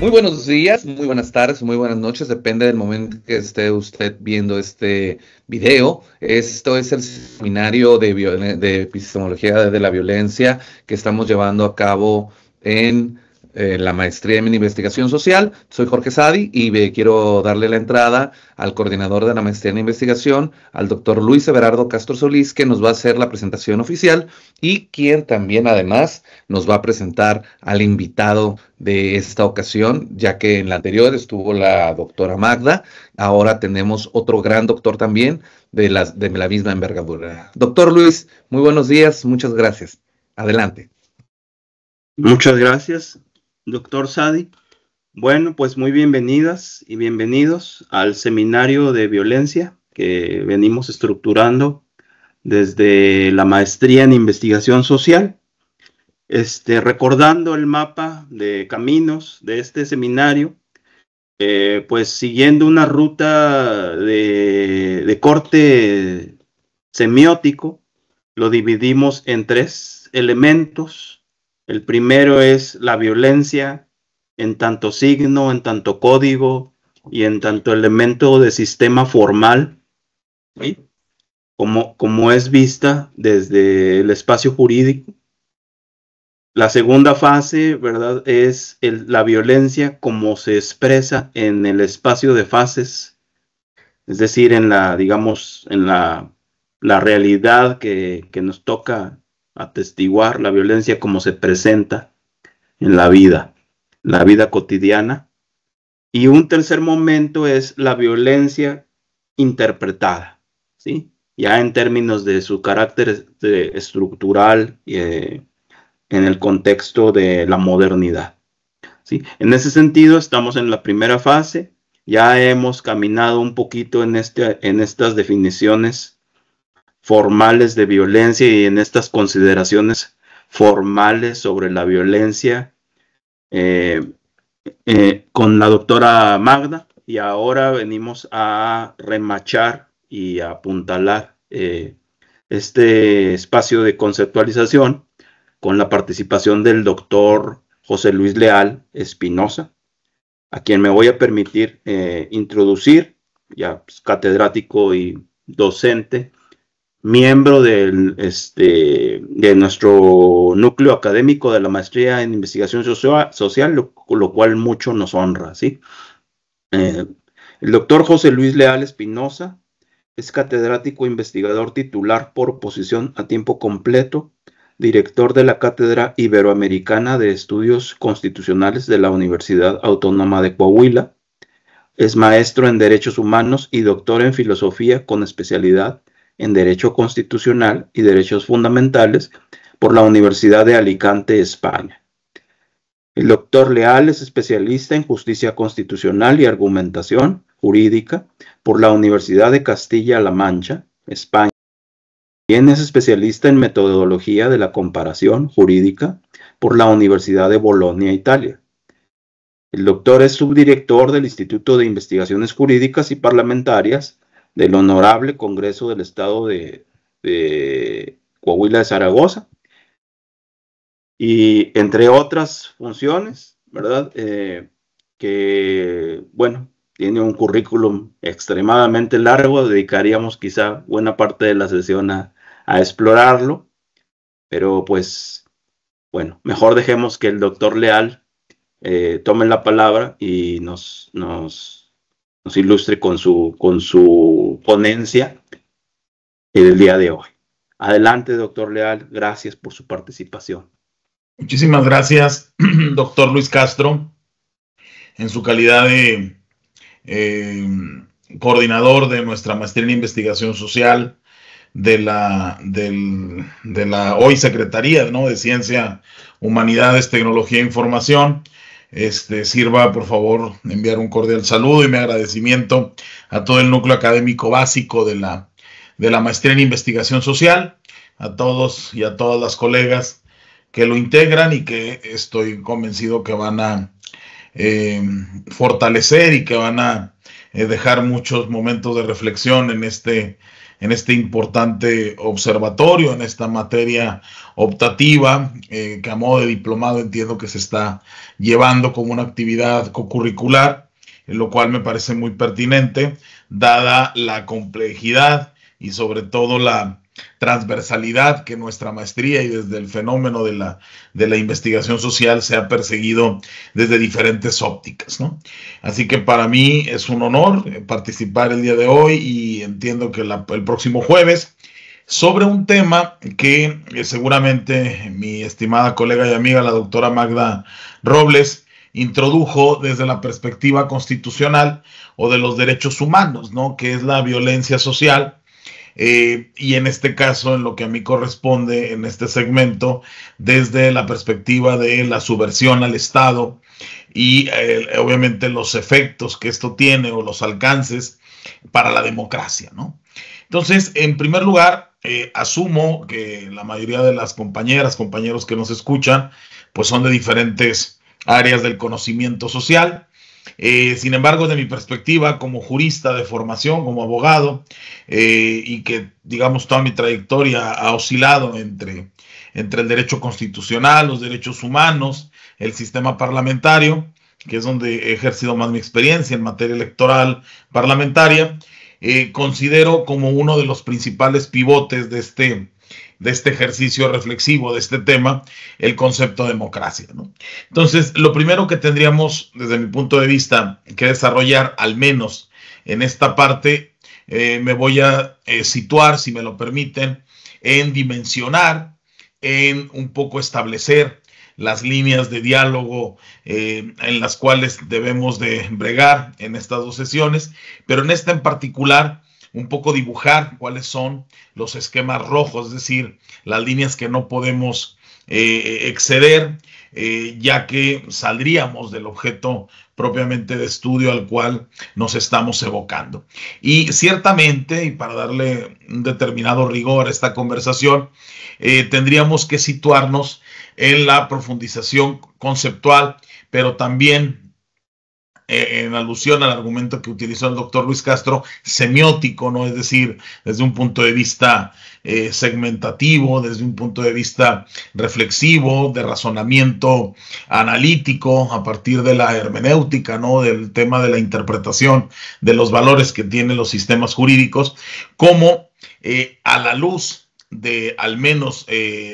Muy buenos días, muy buenas tardes, muy buenas noches, depende del momento que esté usted viendo este video. Esto es el seminario de epistemología de la violencia que estamos llevando a cabo en la maestría en investigación social. Soy Jorge Sadi y quiero darle la entrada al coordinador de la maestría en investigación, al doctor Luis Everardo Castro Solís, que nos va a hacer la presentación oficial y quien también además nos va a presentar al invitado de esta ocasión, ya que en la anterior estuvo la doctora Magda. Ahora tenemos otro gran doctor también de la misma envergadura. Doctor Luis, muy buenos días, muchas gracias. Adelante. Muchas gracias, doctor Sadi. Bueno, pues muy bienvenidas y bienvenidos al seminario de violencia que venimos estructurando desde la maestría en investigación social. Recordando el mapa de caminos de este seminario, pues siguiendo una ruta de corte semiótico, lo dividimos en 3 elementos. El primero es la violencia en tanto signo, en tanto código y en tanto elemento de sistema formal, ¿sí? Como es vista desde el espacio jurídico. La segunda fase, ¿verdad?, es la violencia como se expresa en el espacio de fases, es decir, en la, digamos, en la realidad que nos toca atestiguar, la violencia como se presenta en la vida cotidiana. Y un tercer momento es la violencia interpretada, ¿sí? Ya en términos de su carácter estructural en el contexto de la modernidad, ¿sí? En ese sentido, estamos en la primera fase. Ya hemos caminado un poquito en estas definiciones formales de violencia y en estas consideraciones formales sobre la violencia con la doctora Magda, y ahora venimos a remachar y a apuntalar este espacio de conceptualización con la participación del doctor José Luis Leal Espinosa, a quien me voy a permitir introducir, ya pues, catedrático y docente, miembro de nuestro núcleo académico de la maestría en investigación social, lo cual mucho nos honra, ¿sí? El doctor José Luis Leal Espinosa es catedrático investigador titular por posición a tiempo completo, director de la Cátedra Iberoamericana de Estudios Constitucionales de la Universidad Autónoma de Coahuila. Es maestro en Derechos Humanos y doctor en Filosofía con especialidad en Derecho Constitucional y Derechos Fundamentales por la Universidad de Alicante, España. El doctor Leal es especialista en Justicia Constitucional y Argumentación Jurídica por la Universidad de Castilla-La Mancha, España. También es especialista en Metodología de la Comparación Jurídica por la Universidad de Bolonia, Italia. El doctor es subdirector del Instituto de Investigaciones Jurídicas y Parlamentarias del Honorable Congreso del Estado de Coahuila de Zaragoza, y entre otras funciones, ¿verdad? Que, bueno, tiene un currículum extremadamente largo. Dedicaríamos quizá buena parte de la sesión a explorarlo, pero pues, bueno, mejor dejemos que el doctor Leal tome la palabra y nos ilustre con su ponencia el día de hoy. Adelante, doctor Leal, gracias por su participación. Muchísimas gracias, doctor Luis Castro, en su calidad de coordinador de nuestra maestría en investigación social de la hoy Secretaría, ¿no?, de Ciencia, Humanidades, Tecnología e Información. Sirva, por favor, enviar un cordial saludo y mi agradecimiento a todo el núcleo académico básico de la maestría en investigación social, a todos y a todas las colegas que lo integran y que estoy convencido que van a fortalecer y que van a dejar muchos momentos de reflexión en este en este importante observatorio, en esta materia optativa, que a modo de diplomado entiendo que se está llevando como una actividad cocurricular, lo cual me parece muy pertinente, dada la complejidad y sobre todo la transversalidad que nuestra maestría y desde el fenómeno de la investigación social se ha perseguido desde diferentes ópticas, ¿no? Así que para mí es un honor participar el día de hoy y entiendo que el próximo jueves sobre un tema que seguramente mi estimada colega y amiga, la doctora Magda Robles, introdujo desde la perspectiva constitucional o de los derechos humanos, ¿no? Que es la violencia social. Y en este caso, en lo que a mí corresponde en este segmento, desde la perspectiva de la subversión al Estado y obviamente los efectos que esto tiene o los alcances para la democracia, ¿no? Entonces, en primer lugar, asumo que la mayoría de las compañeras, compañeros que nos escuchan, pues son de diferentes áreas del conocimiento social. Sin embargo, de mi perspectiva como jurista de formación, como abogado, y que, digamos, toda mi trayectoria ha oscilado entre el derecho constitucional, los derechos humanos, el sistema parlamentario, que es donde he ejercido más mi experiencia en materia electoral parlamentaria, considero como uno de los principales pivotes de este ejercicio reflexivo, de este tema, el concepto de democracia, ¿no? Entonces, lo primero que tendríamos, desde mi punto de vista, que desarrollar, al menos en esta parte, me voy a situar, si me lo permiten, en dimensionar, en un poco establecer las líneas de diálogo en las cuales debemos de bregar en estas dos sesiones, pero en esta en particular, un poco dibujar cuáles son los esquemas rojos, es decir, las líneas que no podemos exceder, ya que saldríamos del objeto propiamente de estudio al cual nos estamos evocando. Y ciertamente, y para darle un determinado rigor a esta conversación, tendríamos que situarnos en la profundización conceptual, pero también en alusión al argumento que utilizó el doctor Luis Castro, semiótico, ¿no? Es decir, desde un punto de vista segmentativo, desde un punto de vista reflexivo, de razonamiento analítico, a partir de la hermenéutica, ¿no? Del tema de la interpretación de los valores que tienen los sistemas jurídicos, como a la luz de al menos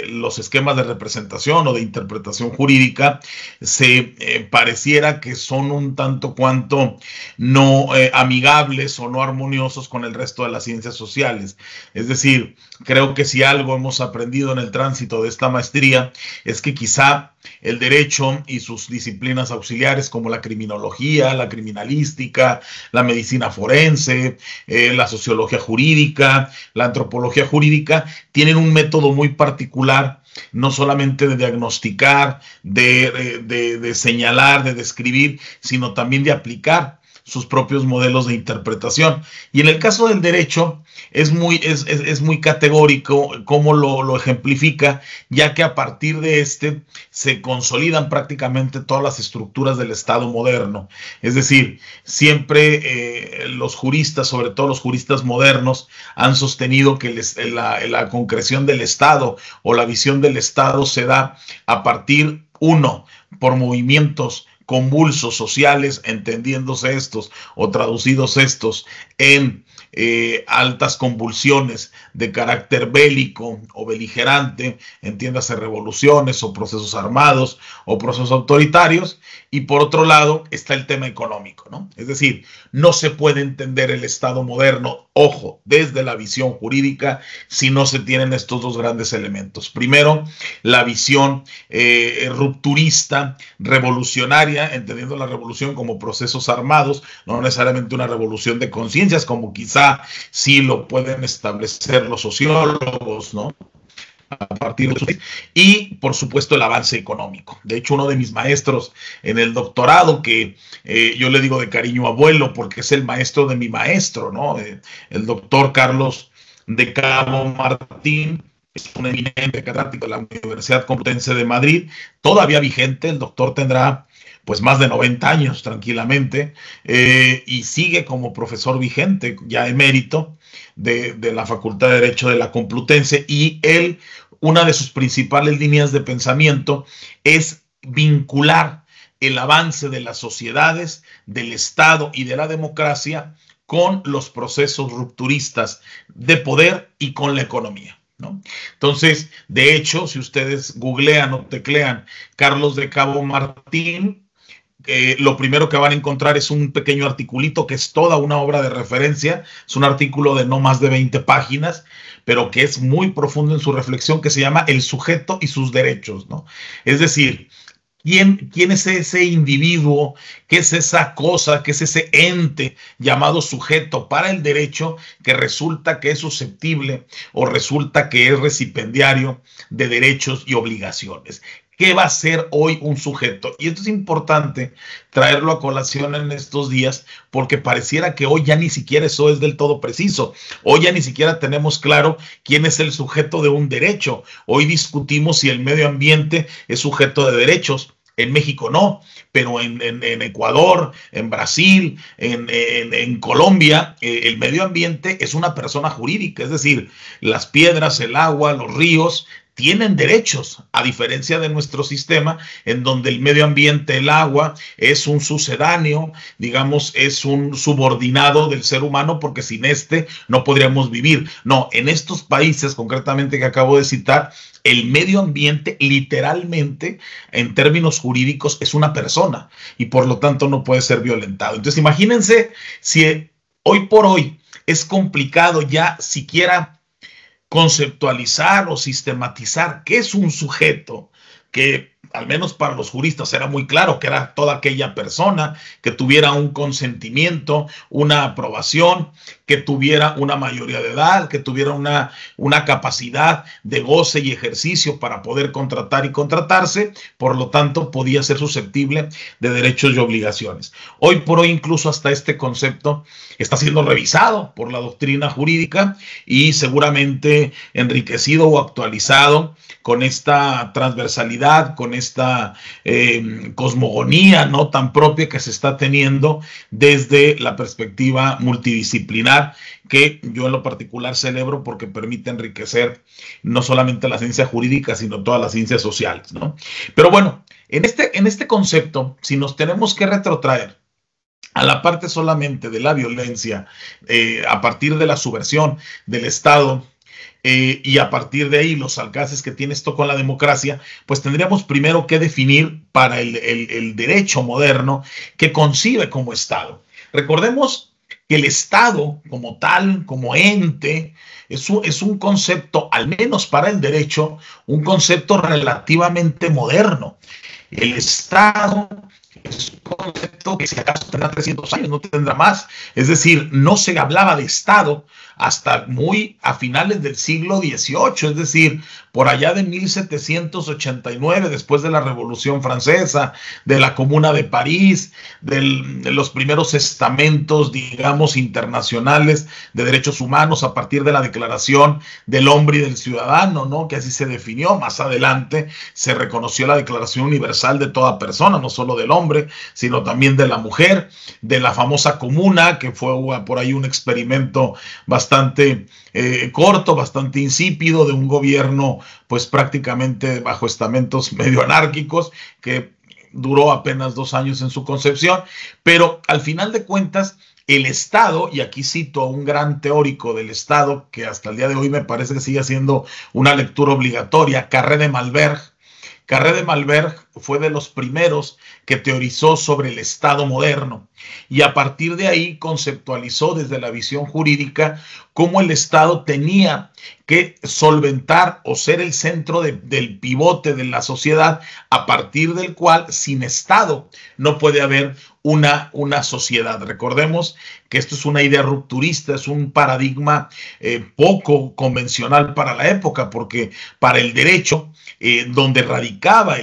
los esquemas de representación o de interpretación jurídica, se pareciera que son un tanto cuanto no amigables o no armoniosos con el resto de las ciencias sociales. Es decir, creo que si algo hemos aprendido en el tránsito de esta maestría es que quizá el derecho y sus disciplinas auxiliares como la criminología, la criminalística, la medicina forense, la sociología jurídica, la antropología jurídica, tienen un método muy particular, no solamente de diagnosticar, de señalar, de describir, sino también de aplicar sus propios modelos de interpretación. Y en el caso del derecho es muy categórico cómo lo ejemplifica, ya que a partir de este se consolidan prácticamente todas las estructuras del Estado moderno. Es decir, siempre los juristas, sobre todo los juristas modernos, han sostenido que la concreción del Estado o la visión del Estado se da a partir, uno, por movimientos convulsos sociales, entendiéndose estos o traducidos estos en altas convulsiones de carácter bélico o beligerante, entiéndase revoluciones o procesos armados o procesos autoritarios, y por otro lado está el tema económico, ¿no? Es decir, no se puede entender el Estado moderno, ojo, desde la visión jurídica, si no se tienen estos dos grandes elementos. Primero, la visión rupturista, revolucionaria, entendiendo la revolución como procesos armados, no necesariamente una revolución de conciencias, como quizá sí lo pueden establecer los sociólogos, ¿no? A partir de y por supuesto el avance económico. De hecho, uno de mis maestros en el doctorado, que yo le digo de cariño abuelo porque es el maestro de mi maestro, ¿no? El doctor Carlos de Cabo Martín, es un eminente catedrático de la Universidad Complutense de Madrid, todavía vigente. El doctor tendrá pues más de 90 años tranquilamente, y sigue como profesor vigente, ya emérito, de la Facultad de Derecho de la Complutense, y él, una de sus principales líneas de pensamiento es vincular el avance de las sociedades, del Estado y de la democracia con los procesos rupturistas de poder y con la economía, ¿no? Entonces, de hecho, si ustedes googlean o teclean Carlos de Cabo Martín, lo primero que van a encontrar es un pequeño articulito que es toda una obra de referencia. Es un artículo de no más de 20 páginas, pero que es muy profundo en su reflexión, que se llama El sujeto y sus derechos, ¿no? Es decir, ¿quién es ese individuo? ¿Qué es esa cosa? ¿Qué es ese ente llamado sujeto para el derecho que resulta que es susceptible o resulta que es recipendiario de derechos y obligaciones? ¿Qué va a ser hoy un sujeto? Y esto es importante traerlo a colación en estos días, porque pareciera que hoy ya ni siquiera eso es del todo preciso. Hoy ya ni siquiera tenemos claro quién es el sujeto de un derecho. Hoy discutimos si el medio ambiente es sujeto de derechos. En México no, pero en Ecuador, en Brasil, en Colombia, el medio ambiente es una persona jurídica, es decir, las piedras, el agua, los ríos tienen derechos, a diferencia de nuestro sistema, en donde el medio ambiente, el agua, es un sucedáneo, digamos, es un subordinado del ser humano, porque sin este no podríamos vivir. No, en estos países, concretamente que acabo de citar, el medio ambiente literalmente, en términos jurídicos, es una persona y por lo tanto no puede ser violentado. Entonces imagínense si hoy por hoy es complicado ya siquiera conceptualizar o sistematizar qué es un sujeto, que al menos para los juristas era muy claro que era toda aquella persona que tuviera un consentimiento, una aprobación, que tuviera una mayoría de edad, que tuviera una capacidad de goce y ejercicio para poder contratar y contratarse, por lo tanto podía ser susceptible de derechos y obligaciones. Hoy por hoy incluso hasta este concepto está siendo revisado por la doctrina jurídica y seguramente enriquecido o actualizado con esta transversalidad, con esta cosmogonía no tan propia que se está teniendo desde la perspectiva multidisciplinar, que yo en lo particular celebro porque permite enriquecer no solamente la ciencia jurídica, sino todas las ciencias sociales, ¿no? Pero bueno, en este concepto, si nos tenemos que retrotraer a la parte solamente de la violencia, a partir de la subversión del Estado, y a partir de ahí los alcances que tiene esto con la democracia, pues tendríamos primero que definir para el derecho moderno qué concibe como Estado. Recordemos que el Estado como tal, como ente, es un concepto, al menos para el derecho, un concepto relativamente moderno. El Estado es un concepto que si acaso tendrá 300 años, no tendrá más. Es decir, no se hablaba de Estado hasta muy a finales del siglo XVIII, es decir, por allá de 1789, después de la Revolución Francesa, de la Comuna de París, de los primeros estamentos, digamos, internacionales de derechos humanos a partir de la Declaración del Hombre y del Ciudadano, ¿no? Que así se definió. Más adelante se reconoció la Declaración Universal de toda persona, no solo del hombre, sino también de la mujer, de la famosa Comuna, que fue por ahí un experimento bastante corto, bastante insípido, de un gobierno pues prácticamente bajo estamentos medio anárquicos, que duró apenas 2 años en su concepción, pero al final de cuentas el Estado, y aquí cito a un gran teórico del Estado que hasta el día de hoy me parece que sigue siendo una lectura obligatoria, Carré de Malberg. Carré de Malberg fue de los primeros que teorizó sobre el Estado moderno y a partir de ahí conceptualizó desde la visión jurídica cómo el Estado tenía que solventar o ser el centro del pivote de la sociedad, a partir del cual sin Estado no puede haber una sociedad. Recordemos que esto es una idea rupturista, es un paradigma poco convencional para la época, porque para el derecho donde radicaba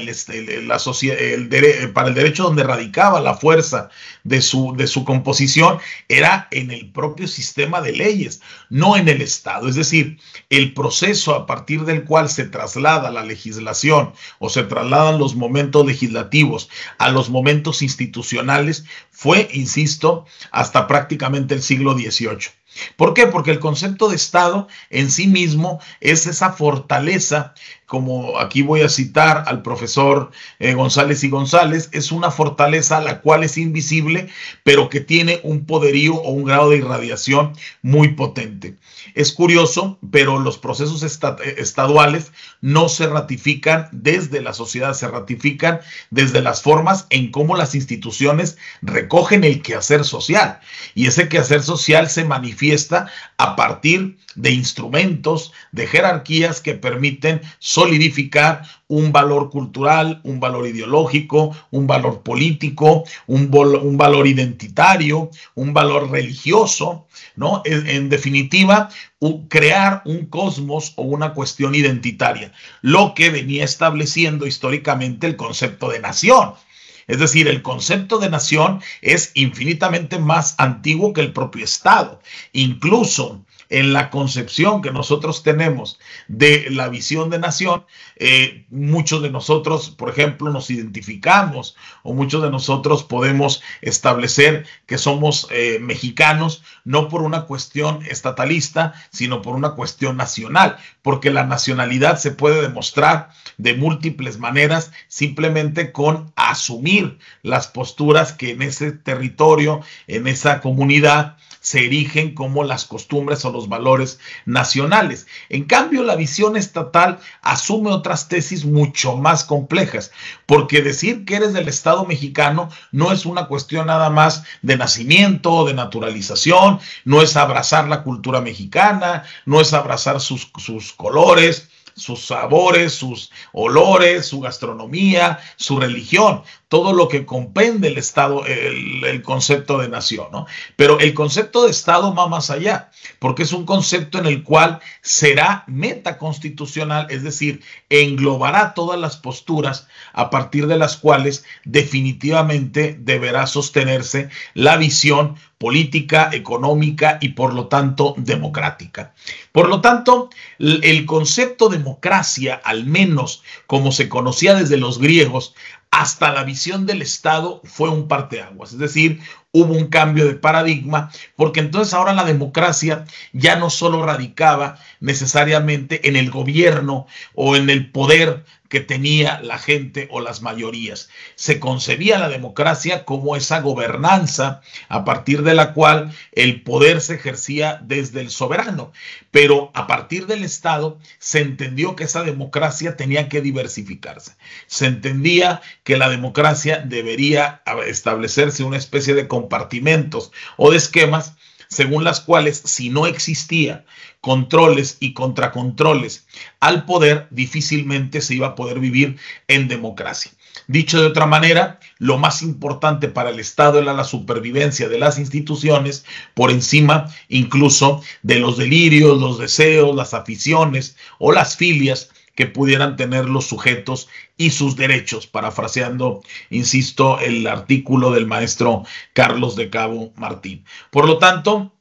para el derecho donde radicaba la fuerza de su composición era en el propio sistema de leyes, no en el Estado. Es decir, el proceso a partir del cual se traslada la legislación o se trasladan los momentos legislativos a los momentos institucionales fue, insisto, hasta prácticamente el siglo XVIII. ¿Por qué? Porque el concepto de Estado en sí mismo es esa fortaleza, como aquí voy a citar al profesor González y González, es una fortaleza la cual es invisible, pero que tiene un poderío o un grado de irradiación muy potente. Es curioso, pero los procesos estaduales no se ratifican desde la sociedad, se ratifican desde las formas en cómo las instituciones recogen el quehacer social. Y ese quehacer social se manifiesta a partir de instrumentos, de jerarquías que permiten solidificar un valor cultural, un valor ideológico, un valor político, un valor identitario, un valor religioso, ¿no? En definitiva, crear un cosmos o una cuestión identitaria, lo que venía estableciendo históricamente el concepto de nación. Es decir, el concepto de nación es infinitamente más antiguo que el propio Estado. Incluso en la concepción que nosotros tenemos de la visión de nación, muchos de nosotros, por ejemplo, nos identificamos o muchos de nosotros podemos establecer que somos mexicanos no por una cuestión estatalista, sino por una cuestión nacional, porque la nacionalidad se puede demostrar de múltiples maneras simplemente con asumir las posturas que en ese territorio, en esa comunidad, se erigen como las costumbres o los valores nacionales. En cambio, la visión estatal asume otras tesis mucho más complejas, porque decir que eres del Estado mexicano no es una cuestión nada más de nacimiento o de naturalización, no es abrazar la cultura mexicana, no es abrazar sus colores, sus sabores, sus olores, su gastronomía, su religión, todo lo que comprende el Estado, el concepto de nación, ¿no? Pero el concepto de Estado va más allá, porque es un concepto en el cual será metaconstitucional, es decir, englobará todas las posturas a partir de las cuales definitivamente deberá sostenerse la visión política, económica y por lo tanto democrática. Por lo tanto, el concepto democracia, al menos como se conocía desde los griegos, hasta la visión del Estado fue un parteaguas, es decir, hubo un cambio de paradigma, porque entonces ahora la democracia ya no solo radicaba necesariamente en el gobierno o en el poder que tenía la gente o las mayorías. Se concebía la democracia como esa gobernanza a partir de la cual el poder se ejercía desde el soberano, pero a partir del Estado se entendió que esa democracia tenía que diversificarse. Se entendía que la democracia debería establecerse una especie de compartimentos o de esquemas según las cuales, si no existía controles y contracontroles al poder, difícilmente se iba a poder vivir en democracia. Dicho de otra manera, lo más importante para el Estado era la supervivencia de las instituciones por encima incluso de los delirios, los deseos, las aficiones o las filias que pudieran tener los sujetos y sus derechos, parafraseando, insisto, el artículo del maestro Carlos de Cabo Martín. Por lo tanto,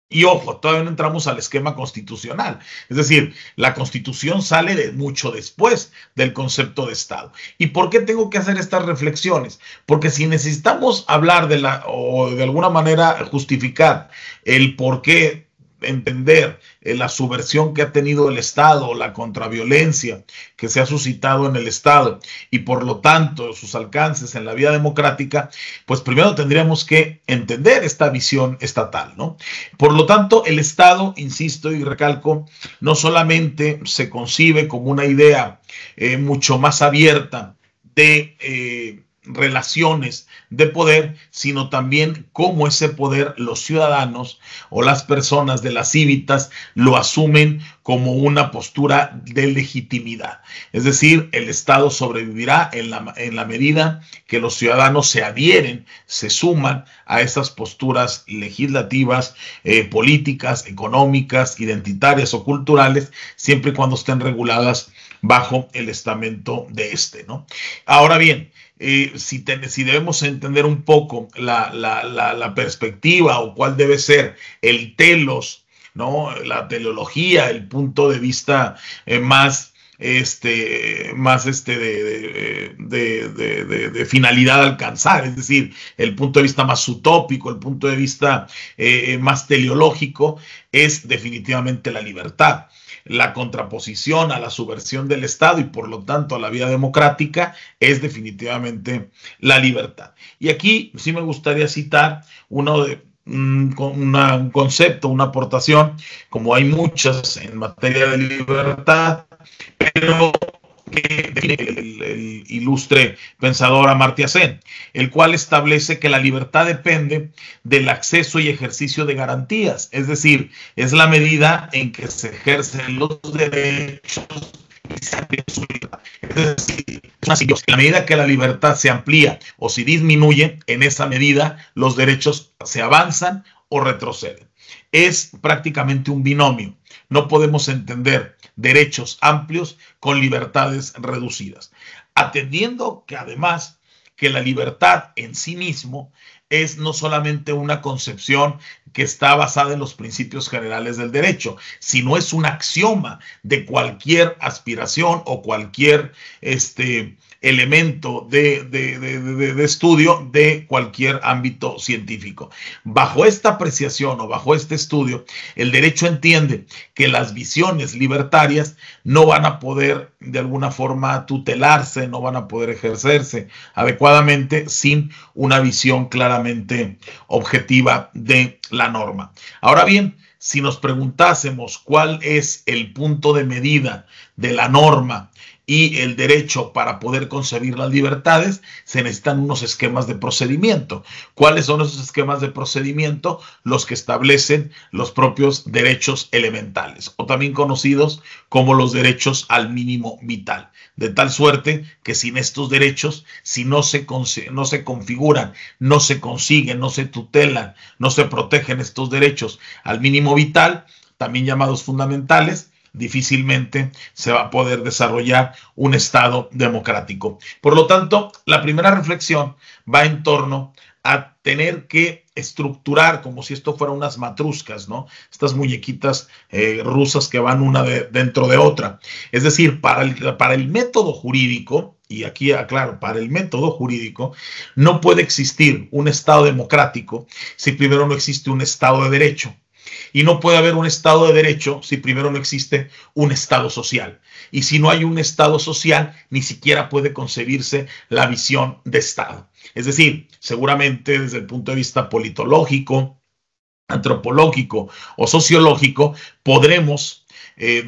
y ojo, todavía no entramos al esquema constitucional. Es decir, la Constitución sale de mucho después del concepto de Estado. ¿Y por qué tengo que hacer estas reflexiones? Porque si necesitamos hablar o de alguna manera justificar el por qué entender la subversión que ha tenido el Estado, la contraviolencia que se ha suscitado en el Estado y por lo tanto sus alcances en la vida democrática, pues primero tendríamos que entender esta visión estatal, ¿no? Por lo tanto, el Estado, insisto y recalco, no solamente se concibe como una idea mucho más abierta de relaciones de poder, sino también cómo ese poder los ciudadanos o las personas de las cívitas lo asumen como una postura de legitimidad. Es decir, el Estado sobrevivirá en la medida que los ciudadanos se adhieren, se suman a estas posturas legislativas, políticas, económicas, identitarias o culturales, siempre y cuando estén reguladas bajo el estamento de este, ¿no? Ahora bien, si debemos entender un poco la perspectiva o cuál debe ser el telos ¿no? La teleología, el punto de vista más de finalidad a alcanzar, es decir, el punto de vista más utópico, el punto de vista más teleológico, es definitivamente la libertad. La contraposición a la subversión del Estado y por lo tanto a la vida democrática es definitivamente la libertad. Y aquí sí me gustaría citar un concepto, una aportación, como hay muchas en materia de libertad, pero que define el ilustre pensador Amartya Sen, el cual establece que la libertad depende del acceso y ejercicio de garantías, es decir, es la medida en que se ejercen los derechos y se amplía su libertad. Es decir, en la medida que la libertad se amplía o se disminuye, en esa medida los derechos se avanzan o retroceden. Es prácticamente un binomio. No podemos entender derechos amplios con libertades reducidas, atendiendo que además que la libertad en sí mismo es no solamente una concepción que está basada en los principios generales del derecho, sino es un axioma de cualquier aspiración o cualquier elemento de estudio de cualquier ámbito científico. Bajo esta apreciación o bajo este estudio, el derecho entiende que las visiones libertarias no van a poder de alguna forma tutelarse, no van a poder ejercerse adecuadamente sin una visión claramente objetiva de la norma. Ahora bien, si nos preguntásemos cuál es el punto de medida de la norma y el derecho para poder concebir las libertades, se necesitan unos esquemas de procedimiento. ¿Cuáles son esos esquemas de procedimiento? Los que establecen los propios derechos elementales, o también conocidos como los derechos al mínimo vital. De tal suerte que sin estos derechos, si no se configuran, no se consiguen, no se tutelan, no se protegen estos derechos al mínimo vital, también llamados fundamentales, difícilmente se va a poder desarrollar un Estado democrático. Por lo tanto, la primera reflexión va en torno a tener que estructurar como si esto fuera unas matruscas, ¿no? Estas muñequitas rusas que van una dentro de otra. Es decir, para el método jurídico, y aquí aclaro, para el método jurídico, no puede existir un Estado democrático si primero no existe un Estado de derecho. Y no puede haber un Estado de derecho si primero no existe un Estado social. Y si no hay un Estado social, ni siquiera puede concebirse la visión de Estado. Es decir, seguramente desde el punto de vista politológico, antropológico o sociológico, podremos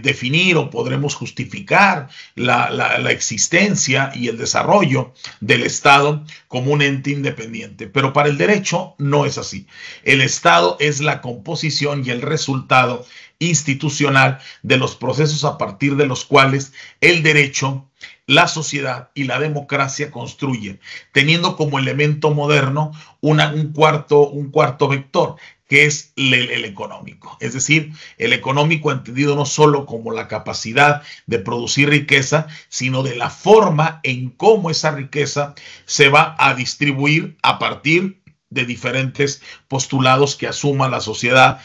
definir o podremos justificar la existencia y el desarrollo del Estado como un ente independiente. Pero para el derecho no es así. El Estado es la composición y el resultado institucional de los procesos a partir de los cuales el derecho, la sociedad y la democracia construyen, teniendo como elemento moderno un cuarto vector, que es el económico. Es decir, el económico entendido no solo como la capacidad de producir riqueza, sino de la forma en cómo esa riqueza se va a distribuir a partir de diferentes postulados que asuma la sociedad,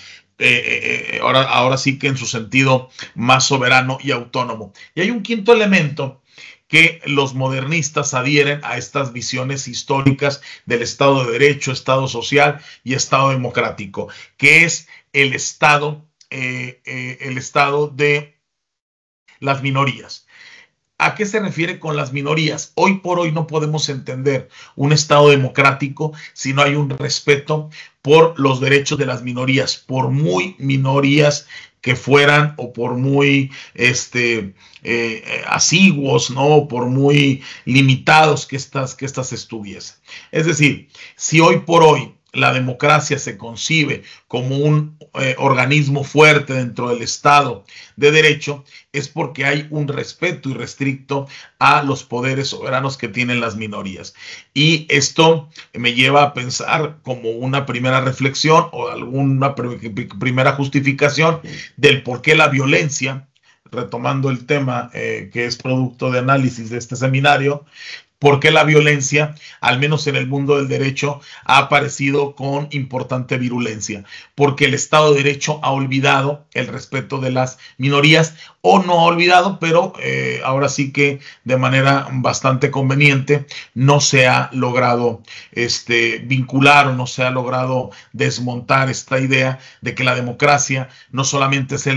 ahora sí que en su sentido más soberano y autónomo. Y hay un quinto elemento que los modernistas adhieren a estas visiones históricas del Estado de Derecho, Estado social y Estado democrático, que es el Estado de las minorías. ¿A qué se refiere con las minorías? Hoy por hoy no podemos entender un Estado democrático si no hay un respeto por los derechos de las minorías, por muy minorías que fueran o por muy asiguos, ¿no? Por muy limitados que estas estuviesen. Es decir, si hoy por hoy la democracia se concibe como un organismo fuerte dentro del Estado de Derecho, es porque hay un respeto irrestricto a los poderes soberanos que tienen las minorías. Y esto me lleva a pensar como una primera reflexión o alguna primera justificación del por qué la violencia, retomando el tema que es producto de análisis de este seminario, porque la violencia, al menos en el mundo del derecho, ha aparecido con importante virulencia, porque el Estado de Derecho ha olvidado el respeto de las minorías, o no ha olvidado, pero ahora sí que de manera bastante conveniente no se ha logrado vincular, o no se ha logrado desmontar esta idea de que la democracia no solamente es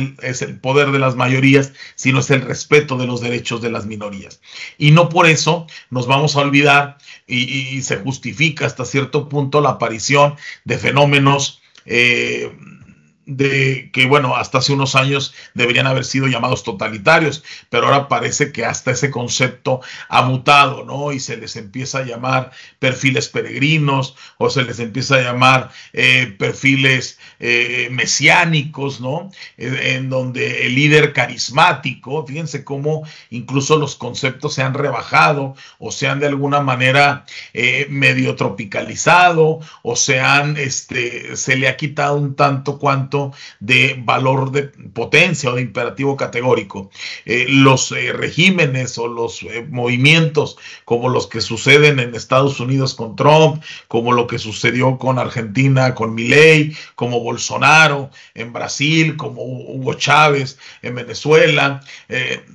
el poder de las mayorías, sino es el respeto de los derechos de las minorías. Y no por eso nos vamos a olvidar, y se justifica hasta cierto punto la aparición de fenómenos que, bueno, hasta hace unos años deberían haber sido llamados totalitarios, pero ahora parece que hasta ese concepto ha mutado, ¿no? Y se les empieza a llamar perfiles peregrinos, o se les empieza a llamar perfiles mesiánicos, ¿no? En donde el líder carismático, fíjense cómo incluso los conceptos se han rebajado, o se han de alguna manera medio tropicalizado, o se le ha quitado un tanto cuanto de valor de potencia o de imperativo categórico. Los regímenes o los movimientos como los que suceden en Estados Unidos con Trump, como lo que sucedió con Argentina con Milei, como Bolsonaro en Brasil, como Hugo Chávez en Venezuela,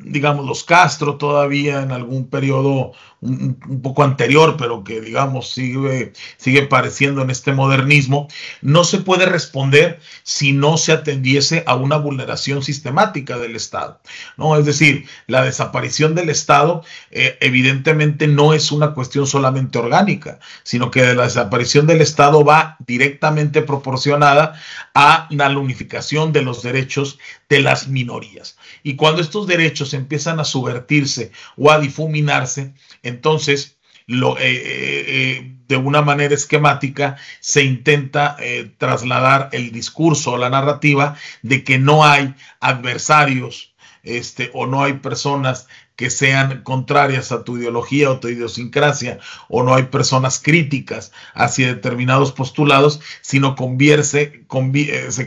digamos los Castro todavía en algún periodo un poco anterior, pero que digamos sigue pareciendo en este modernismo, no se puede responder si no se atendiese a una vulneración sistemática del Estado, ¿no? Es decir, la desaparición del Estado evidentemente no es una cuestión solamente orgánica, sino que la desaparición del Estado va directamente proporcionada a la unificación de los derechos de las minorías. Y cuando estos derechos empiezan a subvertirse o a difuminarse, entonces de una manera esquemática se intenta trasladar el discurso o la narrativa de que no hay adversarios o no hay personas que sean contrarias a tu ideología o tu idiosincrasia, o no hay personas críticas hacia determinados postulados, sino se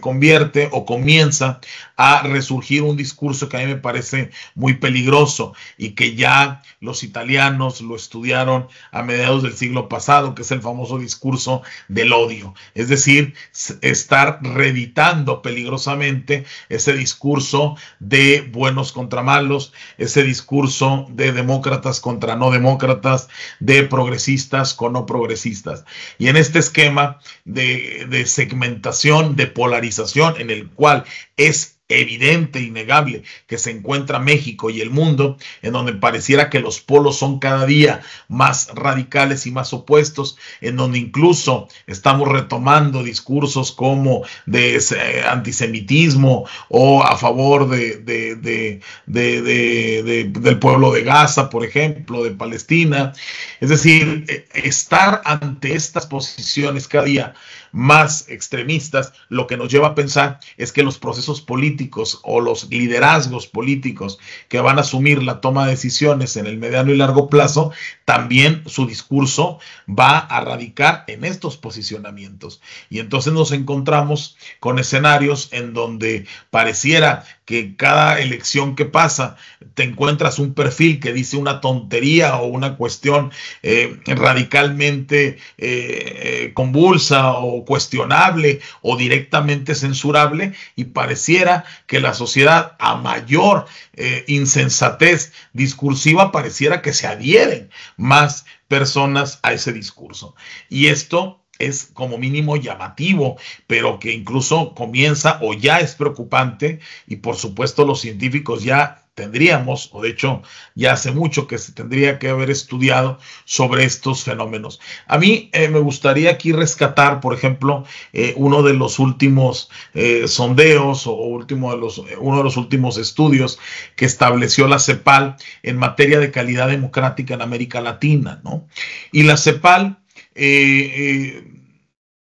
convierte o comienza a resurgir un discurso que a mí me parece muy peligroso y que ya los italianos lo estudiaron a mediados del siglo pasado, que es el famoso discurso del odio. Es decir, estar reeditando peligrosamente ese discurso de buenos contra malos, ese discurso de demócratas contra no demócratas, de progresistas con no progresistas. Y en este esquema de segmentación, de polarización, en el cual es evidente, innegable, que se encuentra México y el mundo, en donde pareciera que los polos son cada día más radicales y más opuestos, en donde incluso estamos retomando discursos como de antisemitismo o a favor del pueblo de Gaza, por ejemplo, de Palestina. Es decir, estar ante estas posiciones cada día más extremistas, lo que nos lleva a pensar es que los procesos políticos o los liderazgos políticos que van a asumir la toma de decisiones en el mediano y largo plazo, también su discurso va a radicar en estos posicionamientos. Y entonces nos encontramos con escenarios en donde pareciera que cada elección que pasa te encuentras un perfil que dice una tontería o una cuestión radicalmente convulsa o cuestionable o directamente censurable, y pareciera que la sociedad, a mayor insensatez discursiva, pareciera que se adhieren más personas a ese discurso. Y esto es como mínimo llamativo, pero que incluso comienza o ya es preocupante, y por supuesto los científicos ya tendríamos, o de hecho ya hace mucho que se tendría que haber estudiado sobre estos fenómenos. A mí me gustaría aquí rescatar, por ejemplo, uno de los últimos sondeos o uno de los últimos estudios que estableció la CEPAL en materia de calidad democrática en América Latina, ¿no? Y la CEPAL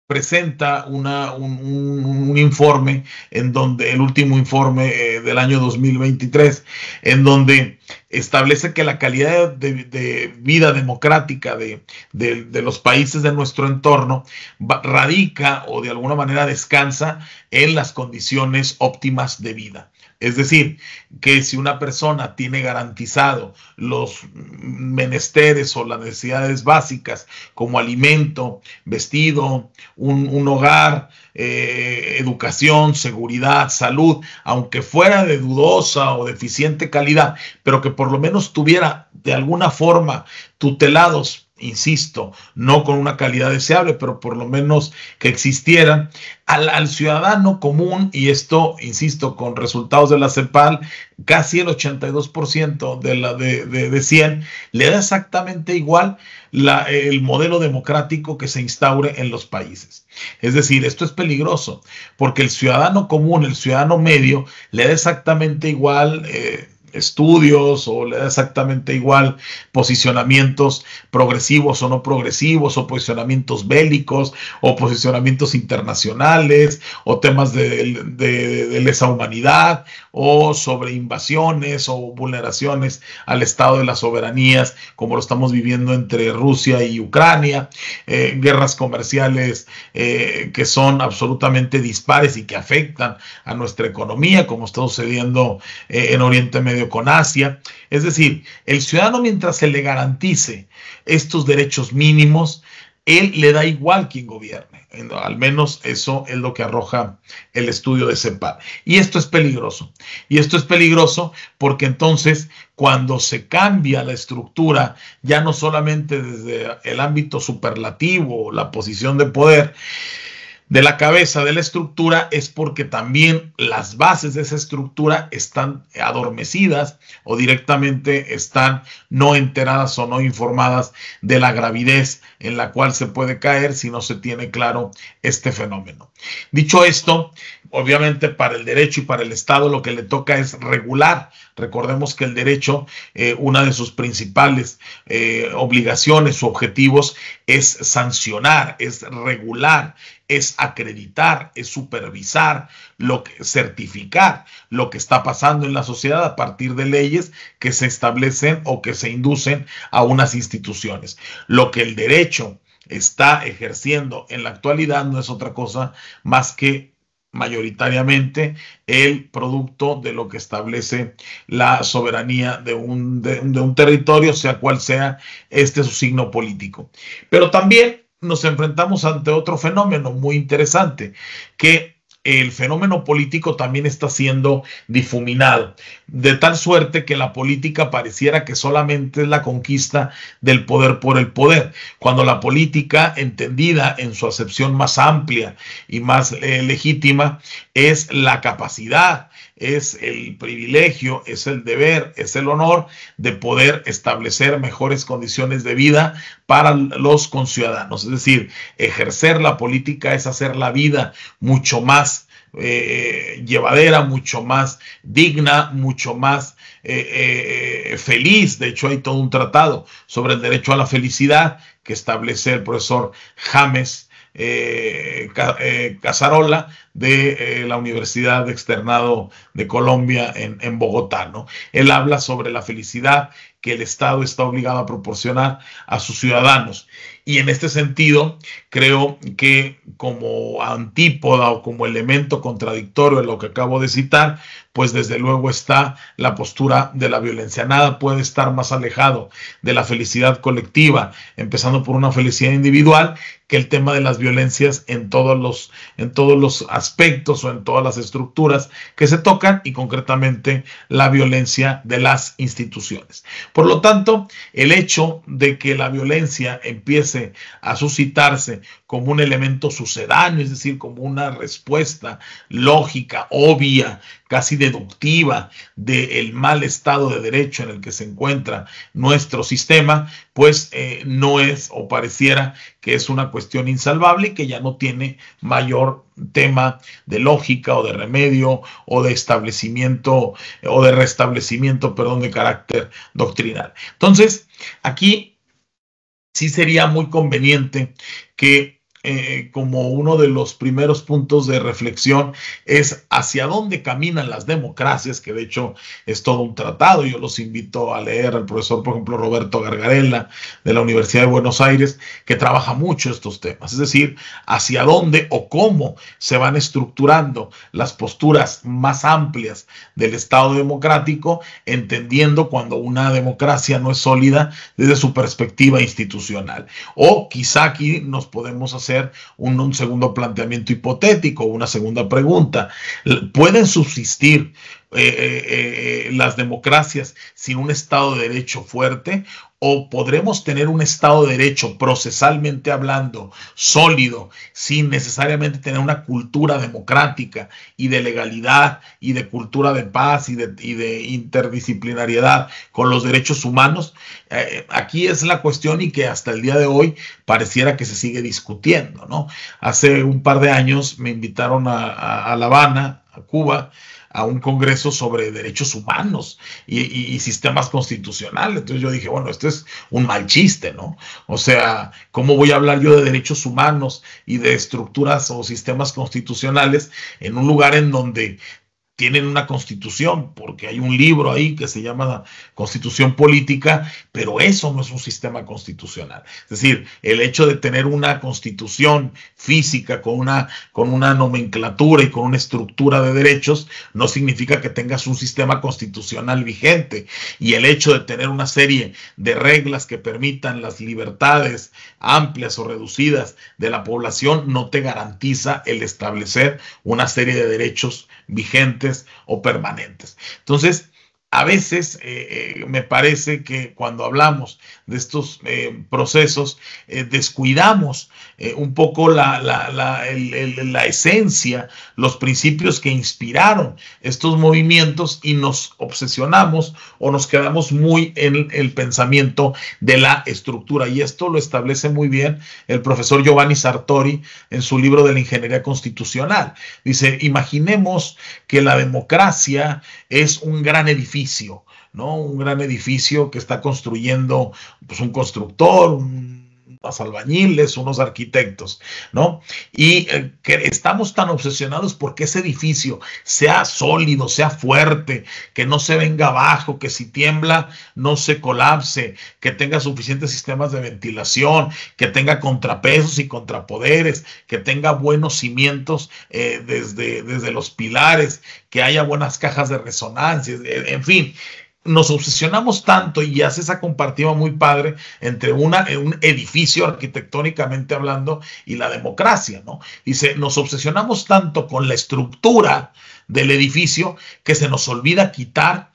presenta un informe, en donde el último informe del año 2023, en donde establece que la calidad de vida democrática de los países de nuestro entorno radica o de alguna manera descansa en las condiciones óptimas de vida. Es decir, que si una persona tiene garantizado los menesteres o las necesidades básicas como alimento, vestido, un hogar, educación, seguridad, salud, aunque fuera de dudosa o deficiente calidad, pero que por lo menos tuviera de alguna forma tutelados, insisto, no con una calidad deseable, pero por lo menos que existieran, al ciudadano común, y esto, insisto, con resultados de la CEPAL, casi el 82% de 100, le da exactamente igual el modelo democrático que se instaure en los países. Es decir, esto es peligroso, porque el ciudadano común, el ciudadano medio, le da exactamente igual estudios, o le da exactamente igual posicionamientos progresivos o no progresivos, o posicionamientos bélicos, o posicionamientos internacionales, o temas de lesa humanidad, o sobre invasiones o vulneraciones al Estado de las soberanías, como lo estamos viviendo entre Rusia y Ucrania, guerras comerciales que son absolutamente dispares y que afectan a nuestra economía, como está sucediendo en Oriente Medio con Asia. Es decir, el ciudadano, mientras se le garantice estos derechos mínimos, él le da igual quien gobierne. Al menos eso es lo que arroja el estudio de CEPAL. Y esto es peligroso. Y esto es peligroso porque entonces, cuando se cambia la estructura, ya no solamente desde el ámbito superlativo, la posición de poder, de la cabeza de la estructura, es porque también las bases de esa estructura están adormecidas o directamente están no enteradas o no informadas de la gravidez en la cual se puede caer si no se tiene claro este fenómeno. Dicho esto, obviamente para el derecho y para el Estado lo que le toca es regular. Recordemos que el derecho, una de sus principales obligaciones o objetivos es sancionar, es regular, es acreditar, es supervisar, certificar lo que está pasando en la sociedad a partir de leyes que se establecen o que se inducen a unas instituciones. Lo que el derecho está ejerciendo en la actualidad no es otra cosa más que mayoritariamente el producto de lo que establece la soberanía de un territorio, sea cual sea su signo político. Pero también nos enfrentamos ante otro fenómeno muy interesante, que el fenómeno político también está siendo difuminado, de tal suerte que la política pareciera que solamente es la conquista del poder por el poder, cuando la política, entendida en su acepción más amplia y más legítima, es la capacidad, es el privilegio, es el deber, es el honor de poder establecer mejores condiciones de vida para los conciudadanos. Es decir, ejercer la política es hacer la vida mucho más llevadera, mucho más digna, mucho más feliz. De hecho, hay todo un tratado sobre el derecho a la felicidad que establece el profesor James Casarola de la Universidad Externado de Colombia en Bogotá, ¿no? Él habla sobre la felicidad que el Estado está obligado a proporcionar a sus ciudadanos. Y en este sentido, creo que como antípoda o como elemento contradictorio en lo que acabo de citar, pues desde luego está la postura de la violencia. Nada puede estar más alejado de la felicidad colectiva, empezando por una felicidad individual, que el tema de las violencias en todos los aspectos o en todas las estructuras que se tocan, y concretamente la violencia de las instituciones. Por lo tanto, el hecho de que la violencia empiece a suscitarse como un elemento sucedáneo, es decir, como una respuesta lógica, obvia, casi deductiva del mal estado de derecho en el que se encuentra nuestro sistema, pues no es, o pareciera que es una cuestión insalvable y que ya no tiene mayor tema de lógica o de remedio o de establecimiento o de restablecimiento, perdón, de carácter doctrinal. Entonces, aquí sí sería muy conveniente que como uno de los primeros puntos de reflexión es hacia dónde caminan las democracias, que de hecho es todo un tratado. Yo los invito a leer al profesor, por ejemplo, Roberto Gargarella de la Universidad de Buenos Aires, que trabaja mucho estos temas, es decir, hacia dónde o cómo se van estructurando las posturas más amplias del Estado democrático, entendiendo cuando una democracia no es sólida desde su perspectiva institucional. O quizá aquí nos podemos hacer un segundo planteamiento hipotético, una segunda pregunta. ¿Pueden subsistir las democracias sin un Estado de Derecho fuerte? ¿O podremos tener un Estado de Derecho procesalmente hablando sólido sin necesariamente tener una cultura democrática y de legalidad y de cultura de paz y de interdisciplinariedad con los derechos humanos? Aquí es la cuestión y que hasta el día de hoy pareciera que se sigue discutiendo, ¿no? Hace un par de años me invitaron a La Habana, a Cuba, a un congreso sobre derechos humanos y sistemas constitucionales. Entonces yo dije, bueno, esto es un mal chiste, ¿no? O sea, ¿cómo voy a hablar yo de derechos humanos y de estructuras o sistemas constitucionales en un lugar en donde tienen una constitución? Porque hay un libro ahí que se llama Constitución Política, pero eso no es un sistema constitucional. Es decir, el hecho de tener una constitución física con una nomenclatura y con una estructura de derechos no significa que tengas un sistema constitucional vigente. Y el hecho de tener una serie de reglas que permitan las libertades amplias o reducidas de la población no te garantiza el establecer una serie de derechos vigentes o permanentes. Entonces, a veces me parece que cuando hablamos de estos procesos descuidamos un poco la esencia, los principios que inspiraron estos movimientos y nos obsesionamos o nos quedamos muy en el pensamiento de la estructura. Y esto lo establece muy bien el profesor Giovanni Sartori en su libro de la ingeniería constitucional. Dice, imaginemos que la democracia es un gran edificio, ¿no? Un gran edificio que está construyendo pues, un constructor, unos albañiles, unos arquitectos, ¿no? Y que estamos tan obsesionados porque ese edificio sea sólido, sea fuerte, que no se venga abajo, que si tiembla no se colapse, que tenga suficientes sistemas de ventilación, que tenga contrapesos y contrapoderes, que tenga buenos cimientos desde los pilares, que haya buenas cajas de resonancia, en fin. Nos obsesionamos tanto y hace esa comparativa muy padre entre un edificio arquitectónicamente hablando y la democracia, ¿no? Dice, nos obsesionamos tanto con la estructura del edificio que se nos olvida quitar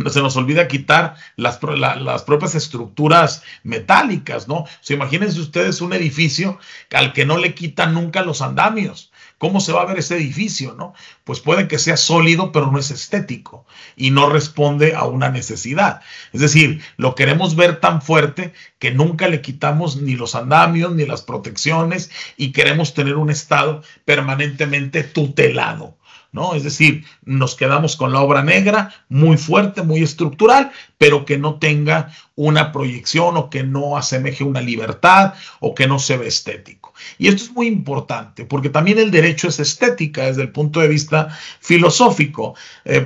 se nos olvida quitar las propias estructuras metálicas, ¿no? O sea, imagínense ustedes un edificio al que no le quitan nunca los andamios. ¿Cómo se va a ver ese edificio, no? Pues puede que sea sólido, pero no es estético y no responde a una necesidad. Es decir, lo queremos ver tan fuerte que nunca le quitamos ni los andamios ni las protecciones y queremos tener un estado permanentemente tutelado, ¿no? Es decir, nos quedamos con la obra negra muy fuerte, muy estructural, pero que no tenga una proyección o que no asemeje una libertad o que no se ve estético. Y esto es muy importante porque también el derecho es estética desde el punto de vista filosófico.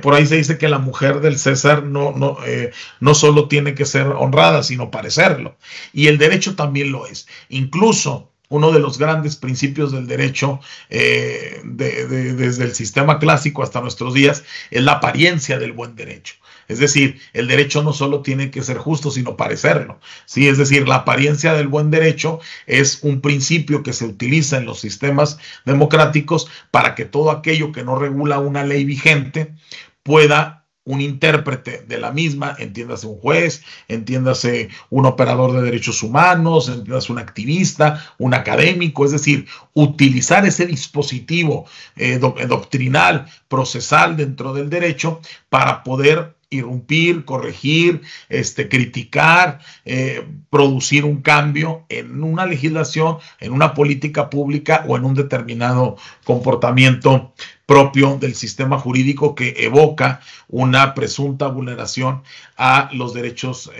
Por ahí se dice que la mujer del César no solo tiene que ser honrada, sino parecerlo. Y el derecho también lo es. Incluso uno de los grandes principios del derecho desde el sistema clásico hasta nuestros días es la apariencia del buen derecho. Es decir, el derecho no solo tiene que ser justo, sino parecerlo, ¿sí? Es decir, la apariencia del buen derecho es un principio que se utiliza en los sistemas democráticos para que todo aquello que no regula una ley vigente pueda un intérprete de la misma, entiéndase un juez, entiéndase un operador de derechos humanos, entiéndase un activista, un académico, es decir, utilizar ese dispositivo doctrinal, procesal dentro del derecho para poder irrumpir, corregir, criticar, producir un cambio en una legislación, en una política pública o en un determinado comportamiento propio del sistema jurídico que evoca una presunta vulneración a los derechos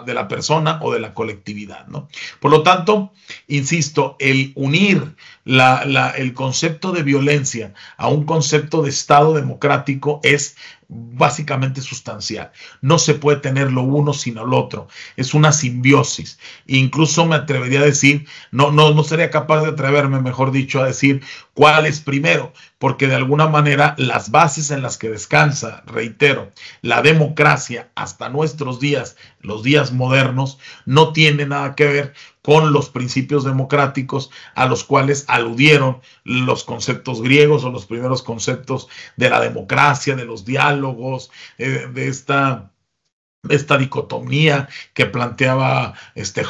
de la persona o de la colectividad, ¿no? Por lo tanto, insisto, el unir el concepto de violencia a un concepto de Estado democrático es básicamente sustancial. No se puede tener lo uno sino lo otro. Es una simbiosis. Incluso me atrevería a decir, no sería capaz de atreverme, mejor dicho, a decir cuál es primero, porque de alguna manera las bases en las que descansa, reitero, la democracia hasta nuestros días, los días modernos, no tiene nada que ver con los principios democráticos a los cuales aludieron los conceptos griegos o los primeros conceptos de la democracia, de los diálogos, de esta dicotomía que planteaba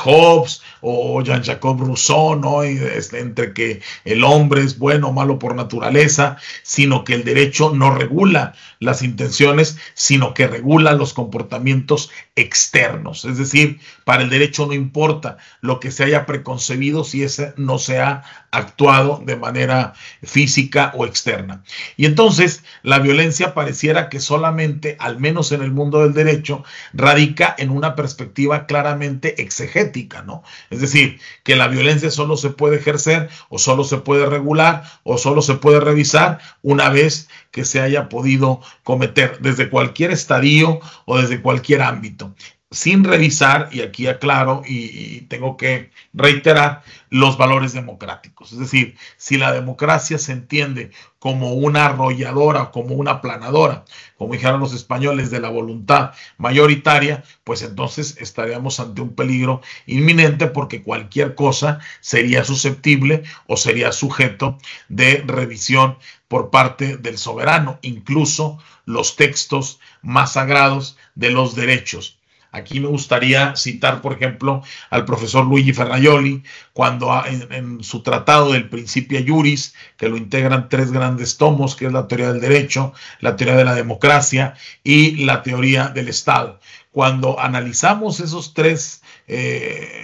Hobbes o Jean-Jacques Rousseau, ¿no? Entre que el hombre es bueno o malo por naturaleza, sino que el derecho no regula las intenciones, sino que regula los comportamientos externos. Es decir, para el derecho no importa lo que se haya preconcebido si ese no se ha actuado de manera física o externa. Y entonces la violencia pareciera que solamente, al menos en el mundo del derecho, radica en una perspectiva claramente exegética, ¿no? Es decir, que la violencia solo se puede ejercer o solo se puede regular o solo se puede revisar una vez que se haya podido cometer desde cualquier estadio o desde cualquier ámbito, sin revisar, y aquí aclaro y tengo que reiterar, los valores democráticos. Es decir, si la democracia se entiende como una arrolladora, como una aplanadora, como dijeron los españoles, de la voluntad mayoritaria, pues entonces estaríamos ante un peligro inminente, porque cualquier cosa sería susceptible o sería sujeto de revisión por parte del soberano, incluso los textos más sagrados de los derechos. Aquí me gustaría citar, por ejemplo, al profesor Luigi Ferrajoli, cuando en su tratado del Principia Juris, que lo integran 3 grandes tomos, que es la teoría del derecho, la teoría de la democracia y la teoría del Estado. Cuando analizamos esos 3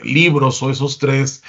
libros o esas 3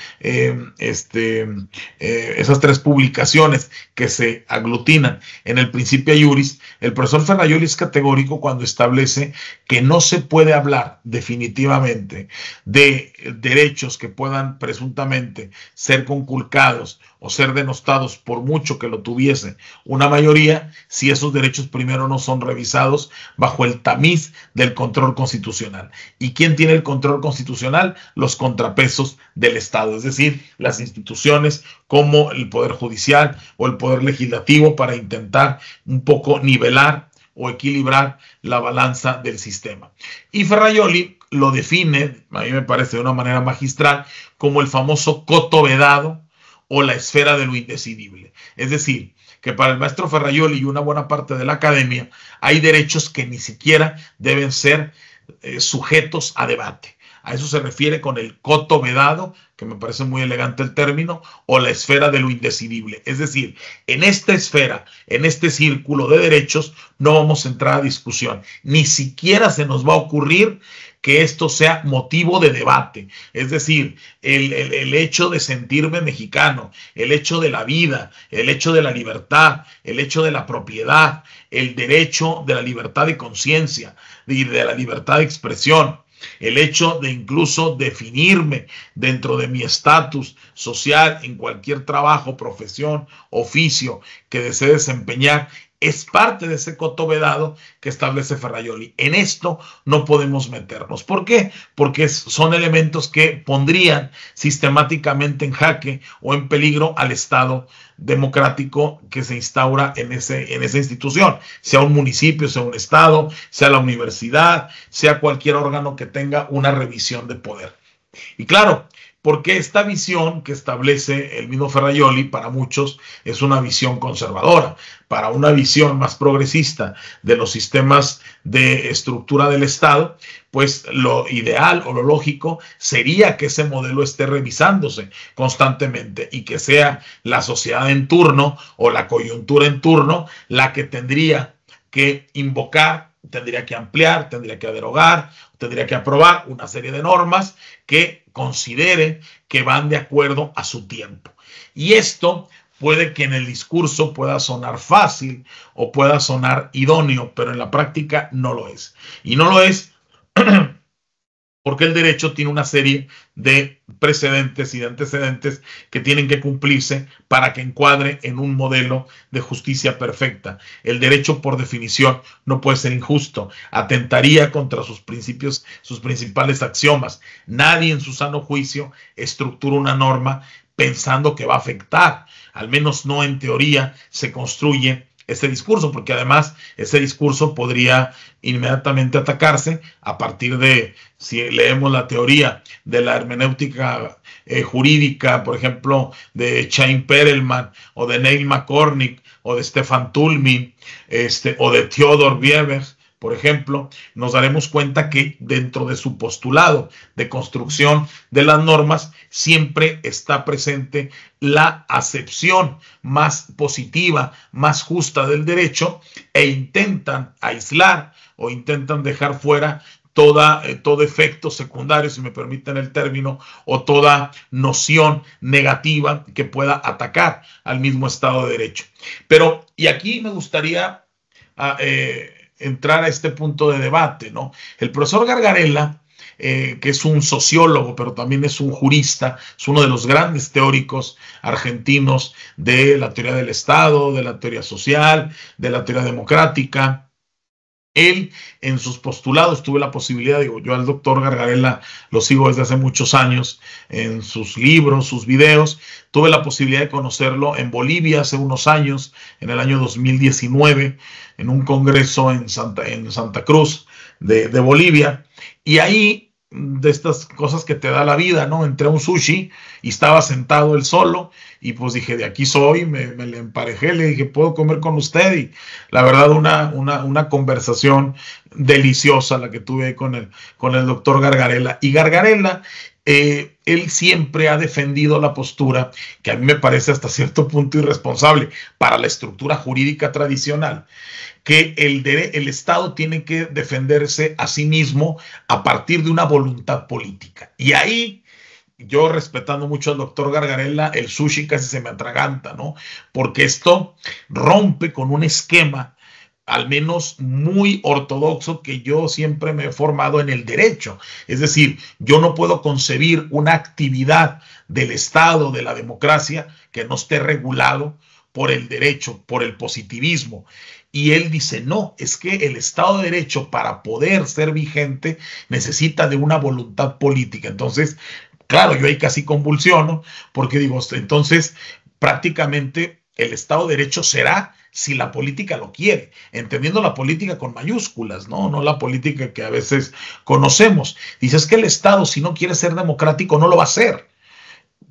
publicaciones que se aglutinan en el Principia Juris, el profesor Ferrajoli es categórico cuando establece que no se puede hablar definitivamente de derechos que puedan presuntamente ser conculcados o ser denostados por mucho que lo tuviese una mayoría, si esos derechos primero no son revisados bajo el tamiz del control constitucional. ¿Y quién tiene el control constitucional? Los contrapesos del Estado, es decir, las instituciones como el Poder Judicial o el Poder Legislativo, para intentar un poco nivelar o equilibrar la balanza del sistema. Y Ferrajoli lo define, a mí me parece de una manera magistral, como el famoso coto vedado o la esfera de lo indecidible. Es decir, que para el maestro Ferrajoli y una buena parte de la academia hay derechos que ni siquiera deben ser sujetos a debate. A eso se refiere con el coto vedado, que me parece muy elegante el término, o la esfera de lo indecidible. Es decir, en esta esfera, en este círculo de derechos, no vamos a entrar a discusión. Ni siquiera se nos va a ocurrir que esto sea motivo de debate. Es decir, el hecho de sentirme mexicano, el hecho de la vida, el hecho de la libertad, el hecho de la propiedad, el derecho de la libertad de conciencia y de la libertad de expresión, el hecho de incluso definirme dentro de mi estatus social en cualquier trabajo, profesión, oficio que desee desempeñar, es parte de ese coto vedado que establece Ferrajoli. En esto no podemos meternos. ¿Por qué? Porque son elementos que pondrían sistemáticamente en jaque o en peligro al Estado democrático que se instaura en esa institución, sea un municipio, sea un estado, sea la universidad, sea cualquier órgano que tenga una revisión de poder. Y claro, porque esta visión que establece el mismo Ferrajoli para muchos es una visión conservadora. Para una visión más progresista de los sistemas de estructura del Estado, pues lo ideal o lo lógico sería que ese modelo esté revisándose constantemente y que sea la sociedad en turno o la coyuntura en turno la que tendría que invocar, tendría que ampliar, tendría que derogar, tendría que aprobar una serie de normas que considere que van de acuerdo a su tiempo. Y esto puede que en el discurso pueda sonar fácil o pueda sonar idóneo, pero en la práctica no lo es. Y no lo es porque el derecho tiene una serie de precedentes y de antecedentes que tienen que cumplirse para que encuadre en un modelo de justicia perfecta. El derecho, por definición, no puede ser injusto, atentaría contra sus principios, sus principales axiomas. Nadie en su sano juicio estructura una norma pensando que va a afectar, al menos no en teoría se construye ese discurso, porque además ese discurso podría inmediatamente atacarse a partir de, si leemos la teoría de la hermenéutica jurídica, por ejemplo, de Chaim Perelman, o de Neil McCormick, o de Stefan Tulmin, o de Theodor Weber, por ejemplo, nos daremos cuenta que dentro de su postulado de construcción de las normas siempre está presente la acepción más positiva, más justa del derecho, e intentan aislar o intentan dejar fuera todo efecto secundario, si me permiten el término, o toda noción negativa que pueda atacar al mismo Estado de Derecho. Pero, y aquí me gustaría entrar a este punto de debate, ¿no? El profesor Gargarella, que es un sociólogo, pero también es un jurista, es uno de los grandes teóricos argentinos de la teoría del Estado, de la teoría social, de la teoría democrática. Él, en sus postulados, tuve la posibilidad, digo, yo al doctor Gargarella lo sigo desde hace muchos años, en sus libros, sus videos, tuve la posibilidad de conocerlo en Bolivia hace unos años, en el año 2019, en un congreso en Santa Cruz de Bolivia, y ahí, de estas cosas que te da la vida, ¿no? Entré a un sushi y estaba sentado él solo, y pues dije, de aquí soy, me le emparejé, le dije, ¿puedo comer con usted? Y la verdad, una conversación deliciosa la que tuve con el doctor Gargarella. Y Gargarella, él siempre ha defendido la postura, que a mí me parece hasta cierto punto irresponsable para la estructura jurídica tradicional, que el Estado tiene que defenderse a sí mismo a partir de una voluntad política. Y ahí, yo respetando mucho al doctor Gargarella, el sushi casi se me atraganta, ¿no? Porque esto rompe con un esquema, al menos muy ortodoxo, que yo siempre me he formado en el derecho. Es decir, yo no puedo concebir una actividad del Estado, de la democracia, que no esté regulado por el derecho, por el positivismo. Y él dice, no, es que el Estado de Derecho, para poder ser vigente, necesita de una voluntad política. Entonces, claro, yo ahí casi convulsiono, porque digo, entonces, prácticamente el Estado de Derecho será si la política lo quiere, entendiendo la política con mayúsculas, no la política que a veces conocemos. Dice, es que el Estado, si no quiere ser democrático, no lo va a hacer,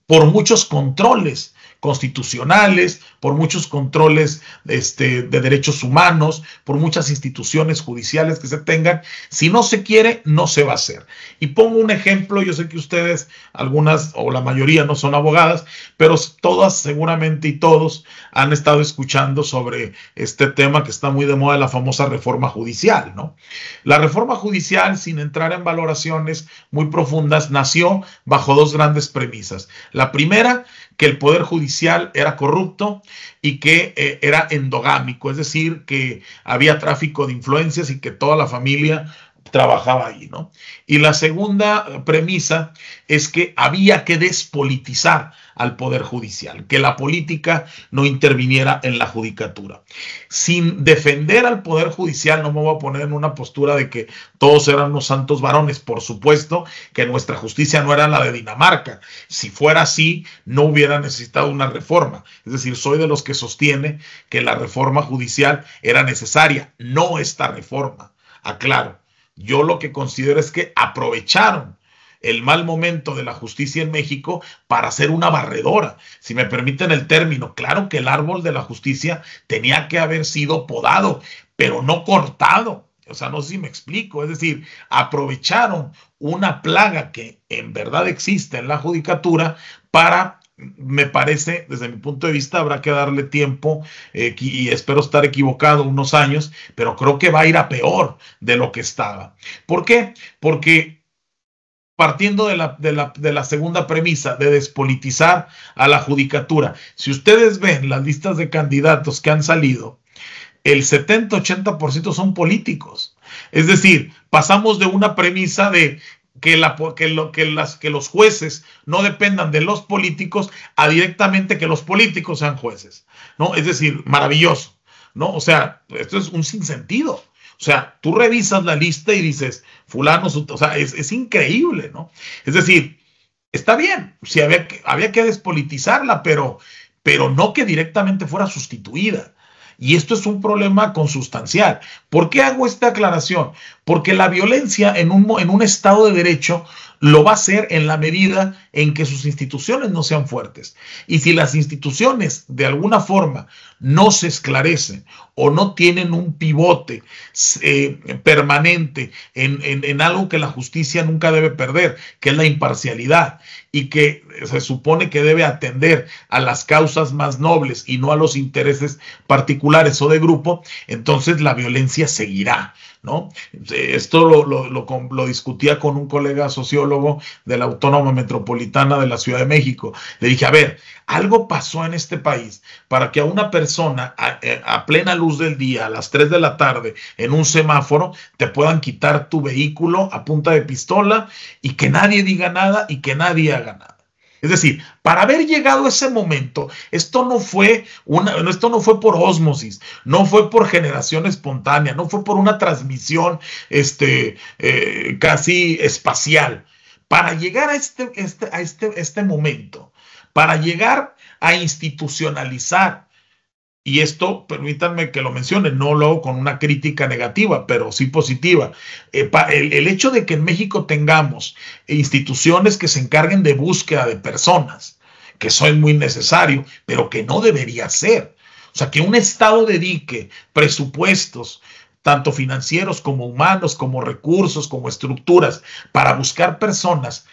por muchos controles constitucionales, por muchos controles de derechos humanos, por muchas instituciones judiciales que se tengan. Si no se quiere, no se va a hacer. Y pongo un ejemplo, yo sé que ustedes, algunas o la mayoría no son abogadas, pero todas seguramente y todos han estado escuchando sobre este tema que está muy de moda, la famosa reforma judicial, ¿no? La reforma judicial, sin entrar en valoraciones muy profundas, nació bajo dos grandes premisas. La primera, que el Poder Judicial era corrupto y que era endogámico, es decir, que había tráfico de influencias y que toda la familia trabajaba ahí, ¿no? Y la segunda premisa es que había que despolitizar al Poder Judicial, que la política no interviniera en la judicatura. Sin defender al Poder Judicial, no me voy a poner en una postura de que todos eran unos santos varones. Por supuesto que nuestra justicia no era la de Dinamarca. Si fuera así, no hubiera necesitado una reforma. Es decir, soy de los que sostiene que la reforma judicial era necesaria, no esta reforma. Aclaro. Yo lo que considero es que aprovecharon el mal momento de la justicia en México para hacer una barredora. Si me permiten el término, claro que el árbol de la justicia tenía que haber sido podado, pero no cortado. O sea, no sé si me explico. Es decir, aprovecharon una plaga que en verdad existe en la judicatura para, me parece, desde mi punto de vista, habrá que darle tiempo y espero estar equivocado unos años, pero creo que va a ir a peor de lo que estaba. ¿Por qué? Porque partiendo de la segunda premisa, de despolitizar a la judicatura. Si ustedes ven las listas de candidatos que han salido, el 70-80% son políticos. Es decir, pasamos de una premisa de que los jueces no dependan de los políticos a directamente que los políticos sean jueces, ¿no? Es decir, maravilloso, ¿no? O sea, esto es un sinsentido. O sea, tú revisas la lista y dices, fulano, o sea, es increíble, ¿no? Es decir, está bien, sí, había que despolitizarla, pero no que directamente fuera sustituida. Y esto es un problema consustancial. ¿Por qué hago esta aclaración? Porque la violencia en un Estado de Derecho lo va a hacer en la medida en que sus instituciones no sean fuertes. Y si las instituciones de alguna forma no se esclarecen o no tienen un pivote permanente en algo que la justicia nunca debe perder, que es la imparcialidad, y que se supone que debe atender a las causas más nobles y no a los intereses particulares o de grupo, entonces la violencia seguirá, ¿no? Esto lo discutía con un colega sociólogo de la Autónoma Metropolitana de la Ciudad de México. Le dije, a ver, algo pasó en este país para que a una persona a plena luz del día, a las 3 de la tarde, en un semáforo, te puedan quitar tu vehículo a punta de pistola y que nadie diga nada y que nadie haga nada. Es decir, para haber llegado a ese momento, esto no fue por ósmosis, no fue por generación espontánea, no fue por una transmisión casi espacial. Para llegar a este momento, para llegar a institucionalizar, y esto, permítanme que lo mencione, no lo hago con una crítica negativa, pero sí positiva. El hecho de que en México tengamos instituciones que se encarguen de búsqueda de personas, que eso es muy necesario, pero que no debería ser. O sea, que un Estado dedique presupuestos, tanto financieros como humanos, como recursos, como estructuras, para buscar personas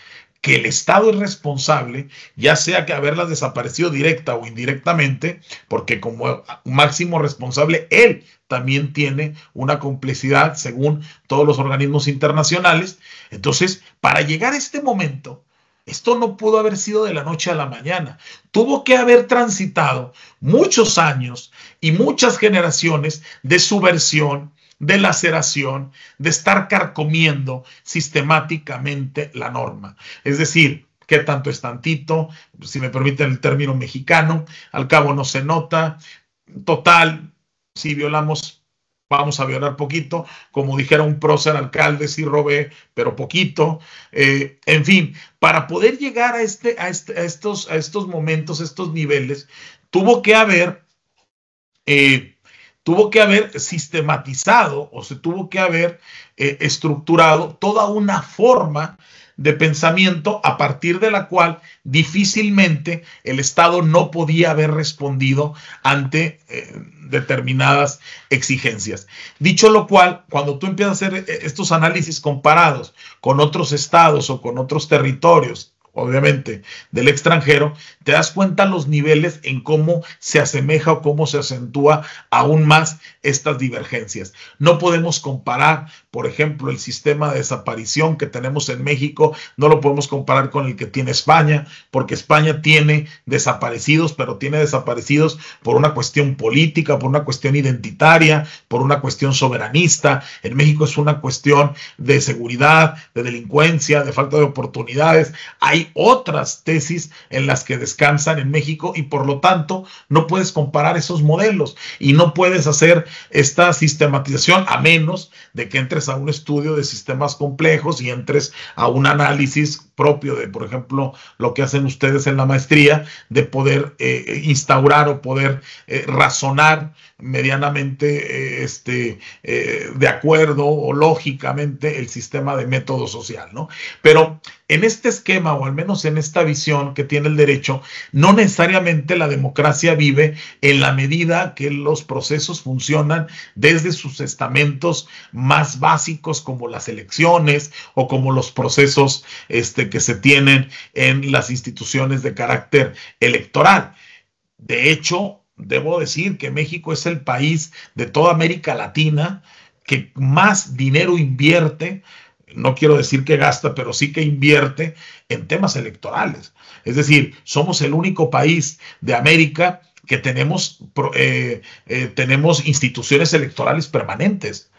que el Estado es responsable, ya sea que haberlas desaparecido directa o indirectamente, porque como máximo responsable, él también tiene una complicidad según todos los organismos internacionales. Entonces, para llegar a este momento, esto no pudo haber sido de la noche a la mañana. Tuvo que haber transitado muchos años y muchas generaciones de subversión, de laceración, de estar carcomiendo sistemáticamente la norma. Es decir, ¿qué tanto es tantito? Si me permiten el término mexicano, al cabo no se nota. Total, si violamos, vamos a violar poquito. Como dijera un prócer alcalde, sí robé, pero poquito. En fin, para poder llegar a estos momentos, estos niveles, tuvo que haber sistematizado o se tuvo que haber estructurado toda una forma de pensamiento a partir de la cual difícilmente el Estado no podía haber respondido ante determinadas exigencias. Dicho lo cual, cuando tú empiezas a hacer estos análisis comparados con otros estados o con otros territorios, obviamente, del extranjero, te das cuenta los niveles en cómo se asemeja o cómo se acentúa aún más estas divergencias. No podemos comparar, por ejemplo, el sistema de desaparición que tenemos en México, no lo podemos comparar con el que tiene España, porque España tiene desaparecidos, pero tiene desaparecidos por una cuestión política, por una cuestión identitaria, por una cuestión soberanista. En México es una cuestión de seguridad, de delincuencia, de falta de oportunidades. Hay otras tesis en las que descansan en México y por lo tanto no puedes comparar esos modelos y no puedes hacer esta sistematización a menos de que entres a un estudio de sistemas complejos y entres a un análisis propio de, por ejemplo, lo que hacen ustedes en la maestría, de poder instaurar o poder razonar medianamente de acuerdo o lógicamente el sistema de método social, ¿no? Pero en este esquema, o al menos en esta visión que tiene el derecho, no necesariamente la democracia vive en la medida que los procesos funcionan desde sus estamentos más básicos, como las elecciones o como los procesos que se tienen en las instituciones de carácter electoral. De hecho, debo decir que México es el país de toda América Latina que más dinero invierte no quiero decir que gasta, pero sí que invierte en temas electorales. Es decir, somos el único país de América que tenemos instituciones electorales permanentes.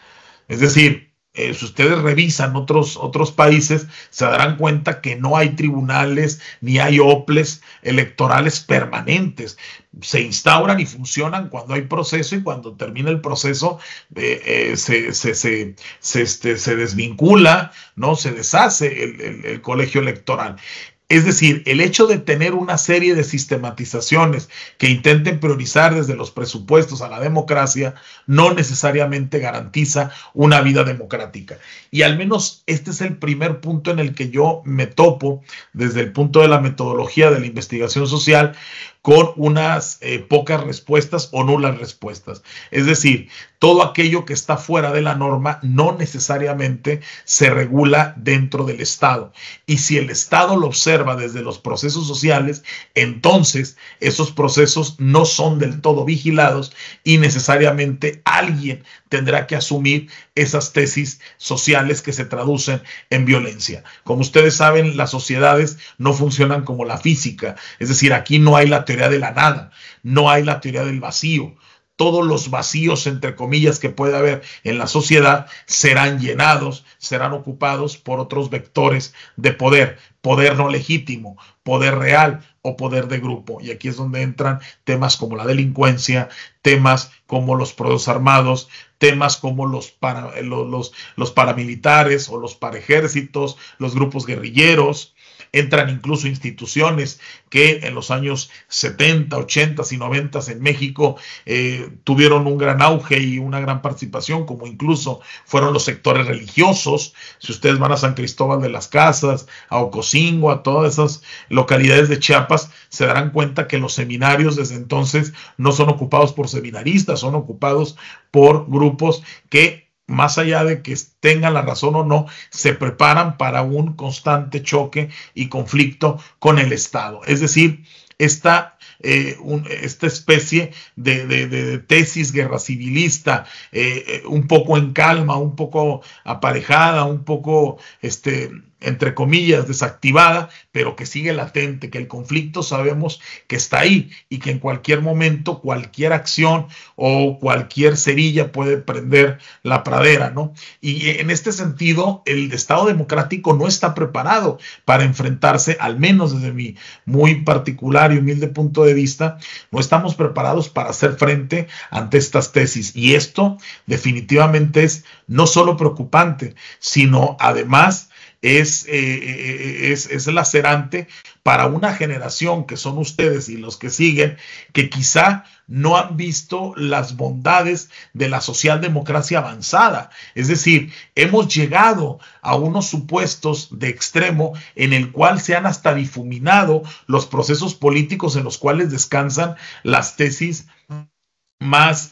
Es decir, si ustedes revisan otros países, se darán cuenta que no hay tribunales ni hay OPLES electorales permanentes. Se instauran y funcionan cuando hay proceso, y cuando termina el proceso se desvincula, ¿no? Se deshace el colegio electoral. Es decir, el hecho de tener una serie de sistematizaciones que intenten priorizar desde los presupuestos a la democracia no necesariamente garantiza una vida democrática. Y al menos este es el primer punto en el que yo me topo desde el punto de la metodología de la investigación social, con unas pocas respuestas o nulas respuestas. Es decir, todo aquello que está fuera de la norma no necesariamente se regula dentro del Estado. Y si el Estado lo observa desde los procesos sociales, entonces esos procesos no son del todo vigilados y necesariamente alguien tendrá que asumir esas tesis sociales que se traducen en violencia. Como ustedes saben, las sociedades no funcionan como la física. Es decir, aquí no hay la teoría de la nada, no hay la teoría del vacío. Todos los vacíos, entre comillas, que puede haber en la sociedad serán llenados, serán ocupados por otros vectores de poder, poder no legítimo, poder real o poder de grupo. Y aquí es donde entran temas como la delincuencia, temas como los procesos armados, temas como los paramilitares o los paraejércitos, los grupos guerrilleros. Entran incluso instituciones que en los años 70, 80 y 90 en México tuvieron un gran auge y una gran participación, como incluso fueron los sectores religiosos. Si ustedes van a San Cristóbal de las Casas, a Ocosingo, a todas esas localidades de Chiapas, se darán cuenta que los seminarios desde entonces no son ocupados por seminaristas, son ocupados por grupos que, más allá de que tengan la razón o no, se preparan para un constante choque y conflicto con el Estado. Es decir, esta especie de tesis guerra civilista, un poco en calma, un poco aparejada, un poco, entre comillas, desactivada, pero que sigue latente, que el conflicto sabemos que está ahí y que en cualquier momento, cualquier acción o cualquier cerilla puede prender la pradera, ¿no? Y en este sentido, el Estado democrático no está preparado para enfrentarse, al menos desde mi muy particular y humilde punto de vista, no estamos preparados para hacer frente ante estas tesis. Y esto definitivamente es no solo preocupante, sino además es lacerante para una generación que son ustedes y los que siguen, que quizá no han visto las bondades de la socialdemocracia avanzada. Es decir, hemos llegado a unos supuestos de extremo en el cual se han hasta difuminado los procesos políticos en los cuales descansan las tesis más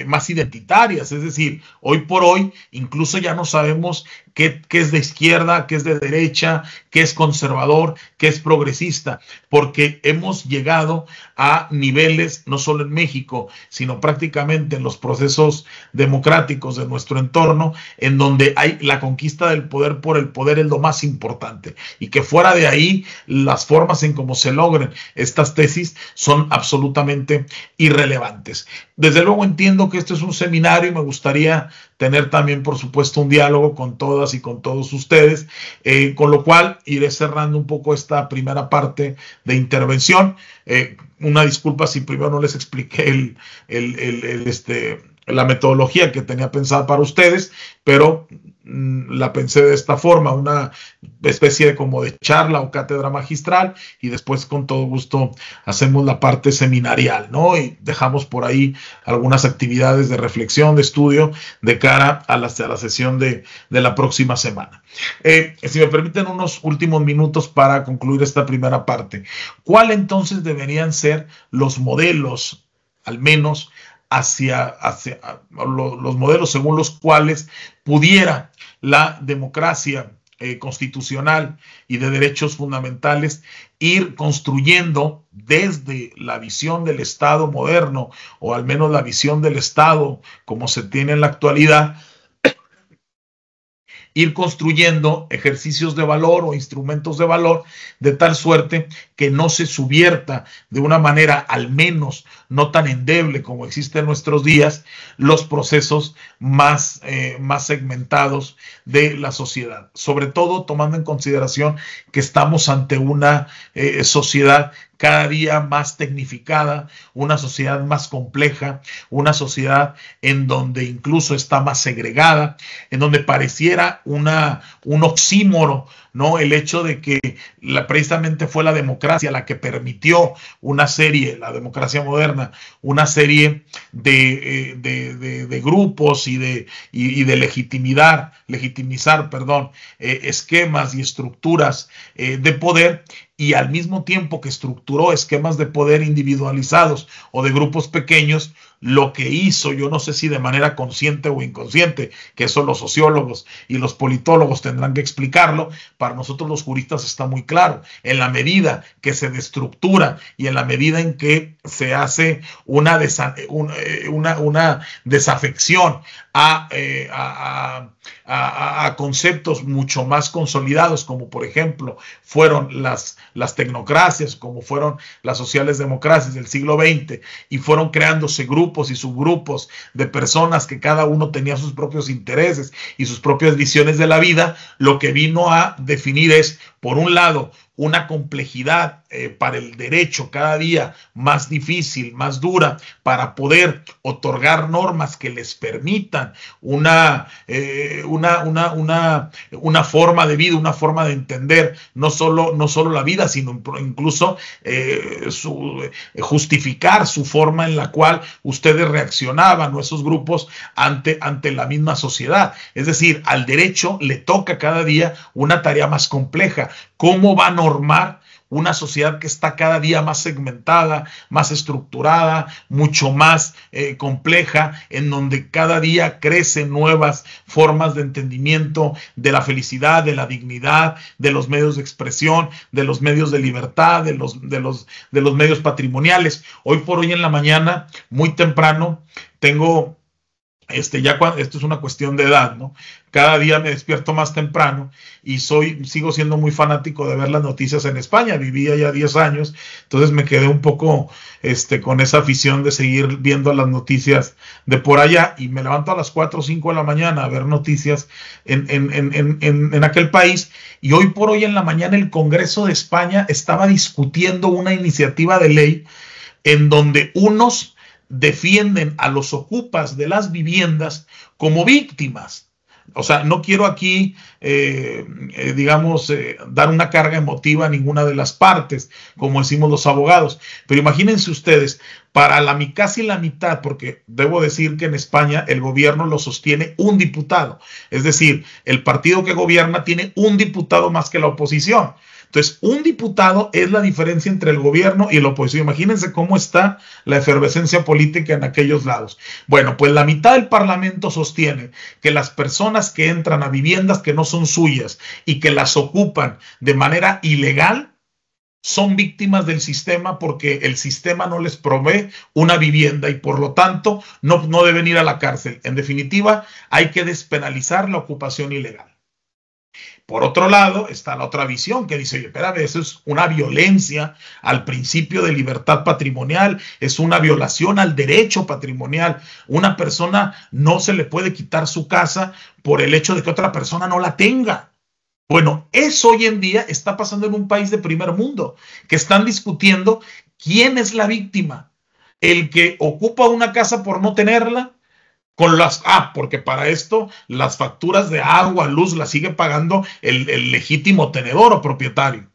más identitarias. Es decir, hoy por hoy incluso ya no sabemos qué es de izquierda, qué es de derecha, qué es conservador, qué es progresista, porque hemos llegado a niveles, no solo en México, sino prácticamente en los procesos democráticos de nuestro entorno, en donde hay la conquista del poder por el poder es lo más importante, y que fuera de ahí las formas en cómo se logren estas tesis son absolutamente irrelevantes. Desde luego entiendo que este es un seminario y me gustaría tener también, por supuesto, un diálogo con todas y con todos ustedes, con lo cual iré cerrando un poco esta primera parte de intervención. Una disculpa si primero no les expliqué la metodología que tenía pensada para ustedes, pero la pensé de esta forma, una especie de como de charla o cátedra magistral, y después con todo gusto hacemos la parte seminarial, ¿no? Y dejamos por ahí algunas actividades de reflexión, de estudio, de cara a la sesión de la próxima semana. Si me permiten unos últimos minutos para concluir esta primera parte. ¿Cuál entonces deberían ser los modelos, al menos, hacia los modelos según los cuales pudiera la democracia constitucional y de derechos fundamentales ir construyendo desde la visión del Estado moderno, o al menos la visión del Estado como se tiene en la actualidad, ir construyendo ejercicios de valor o instrumentos de valor de tal suerte que no se subvierta de una manera al menos no tan endeble como existe en nuestros días los procesos más segmentados de la sociedad, sobre todo tomando en consideración que estamos ante una sociedad cada día más tecnificada, una sociedad más compleja, una sociedad en donde incluso está más segregada, en donde pareciera un oxímoro, ¿no? El hecho de que precisamente fue la democracia la que permitió una serie, la democracia moderna, una serie de grupos y de legitimizar, esquemas y estructuras de poder, y al mismo tiempo que estructuró esquemas de poder individualizados o de grupos pequeños, lo que hizo, yo no sé si de manera consciente o inconsciente, que eso los sociólogos y los politólogos tendrán que explicarlo, para nosotros los juristas está muy claro: en la medida que se destructura y en la medida en que se hace una desafección a conceptos mucho más consolidados, como por ejemplo fueron las tecnocracias, como fueron las sociales democracias del siglo XX, y fueron creándose grupos y subgrupos de personas que cada uno tenía sus propios intereses y sus propias visiones de la vida, lo que vino a definir es, por un lado, una complejidad para el derecho cada día más difícil, más dura, para poder otorgar normas que les permitan una forma de vida, una forma de entender no solo la vida, sino incluso justificar su forma en la cual ustedes reaccionaban, o esos grupos, ante la misma sociedad. Es decir, al derecho le toca cada día una tarea más compleja. ¿Cómo va a normar una sociedad que está cada día más segmentada, más estructurada, mucho más compleja, en donde cada día crecen nuevas formas de entendimiento de la felicidad, de la dignidad, de los medios de expresión, de los medios de libertad, de los medios patrimoniales? Hoy por hoy en la mañana, muy temprano, tengo... esto es una cuestión de edad, ¿no? Cada día me despierto más temprano y sigo siendo muy fanático de ver las noticias en España. Vivía ya 10 años, entonces me quedé un poco con esa afición de seguir viendo las noticias de por allá, y me levanto a las 4 o 5 de la mañana a ver noticias en aquel país. Y hoy por hoy en la mañana el Congreso de España estaba discutiendo una iniciativa de ley en donde unos defienden a los ocupas de las viviendas como víctimas. O sea, no quiero aquí, dar una carga emotiva a ninguna de las partes, como decimos los abogados, pero imagínense ustedes, para casi la mitad, porque debo decir que en España el gobierno lo sostiene un diputado, es decir, el partido que gobierna tiene un diputado más que la oposición. Entonces, un diputado es la diferencia entre el gobierno y la oposición. Imagínense cómo está la efervescencia política en aquellos lados. Bueno, pues la mitad del Parlamento sostiene que las personas que entran a viviendas que no son suyas y que las ocupan de manera ilegal son víctimas del sistema, porque el sistema no les provee una vivienda y por lo tanto no deben ir a la cárcel. En definitiva, hay que despenalizar la ocupación ilegal. Por otro lado, está la otra visión que dice: oye, espérame, eso es una violencia al principio de libertad patrimonial, es una violación al derecho patrimonial. Una persona no se le puede quitar su casa por el hecho de que otra persona no la tenga. Bueno, eso hoy en día está pasando en un país de primer mundo, que están discutiendo quién es la víctima. ¿El que ocupa una casa por no tenerla? Porque para esto las facturas de agua, luz las sigue pagando el legítimo tenedor o propietario,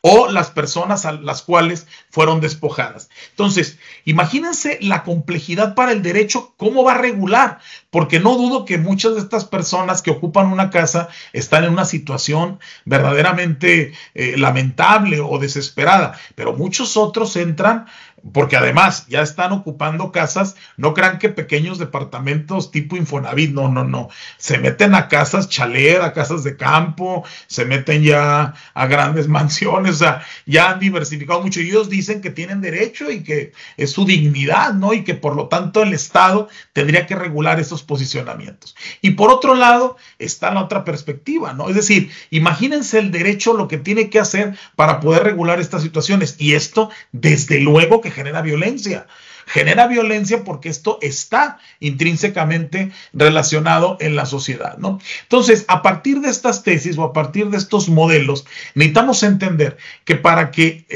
o las personas a las cuales fueron despojadas. Entonces, imagínense la complejidad para el derecho, cómo va a regular, porque no dudo que muchas de estas personas que ocupan una casa están en una situación verdaderamente lamentable o desesperada, pero muchos otros entran porque además ya están ocupando casas, no crean que pequeños departamentos tipo Infonavit, no, se meten a casas chalet, a casas de campo, se meten ya a grandes mansiones, o sea, ya han diversificado mucho, y ellos dicen que tienen derecho y que es su dignidad, ¿no? Y que por lo tanto el Estado tendría que regular esos posicionamientos. Y por otro lado está la otra perspectiva, ¿no? Es decir, imagínense el derecho lo que tiene que hacer para poder regular estas situaciones, y esto desde luego que genera violencia. Genera violencia porque esto está intrínsecamente relacionado en la sociedad, ¿no? Entonces, a partir de estas tesis o a partir de estos modelos, necesitamos entender que para que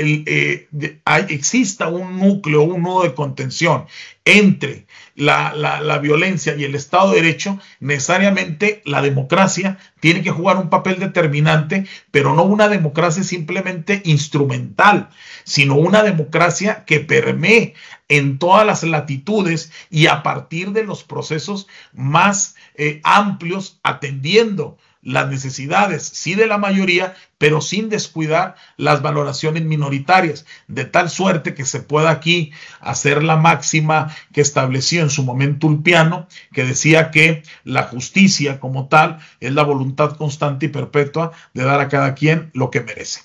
exista un núcleo, un nudo de contención entre la violencia y el Estado de Derecho, necesariamente la democracia tiene que jugar un papel determinante, pero no una democracia simplemente instrumental, sino una democracia que permee en todas las latitudes y a partir de los procesos más amplios, atendiendo las necesidades, sí, de la mayoría, pero sin descuidar las valoraciones minoritarias, de tal suerte que se pueda aquí hacer la máxima que estableció en su momento Ulpiano, que decía que la justicia como tal es la voluntad constante y perpetua de dar a cada quien lo que merece.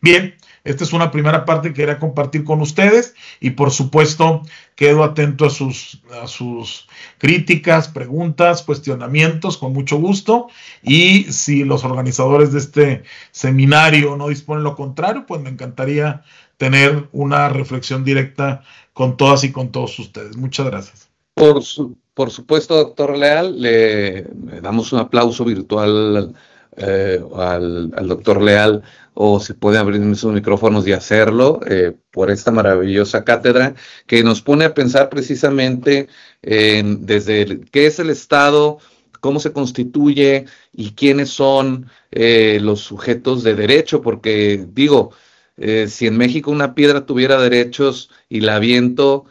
Bien, esta es una primera parte que quería compartir con ustedes, y por supuesto quedo atento a sus críticas, preguntas, cuestionamientos con mucho gusto, y si los organizadores de este seminario no disponen lo contrario, pues me encantaría tener una reflexión directa con todas y con todos ustedes. Muchas gracias. Por supuesto, doctor Leal, le damos un aplauso virtual al doctor Leal, o se puede abrir sus micrófonos y hacerlo, por esta maravillosa cátedra que nos pone a pensar precisamente desde qué es el Estado, cómo se constituye y quiénes son los sujetos de derecho, porque digo, si en México una piedra tuviera derechos y la aviento,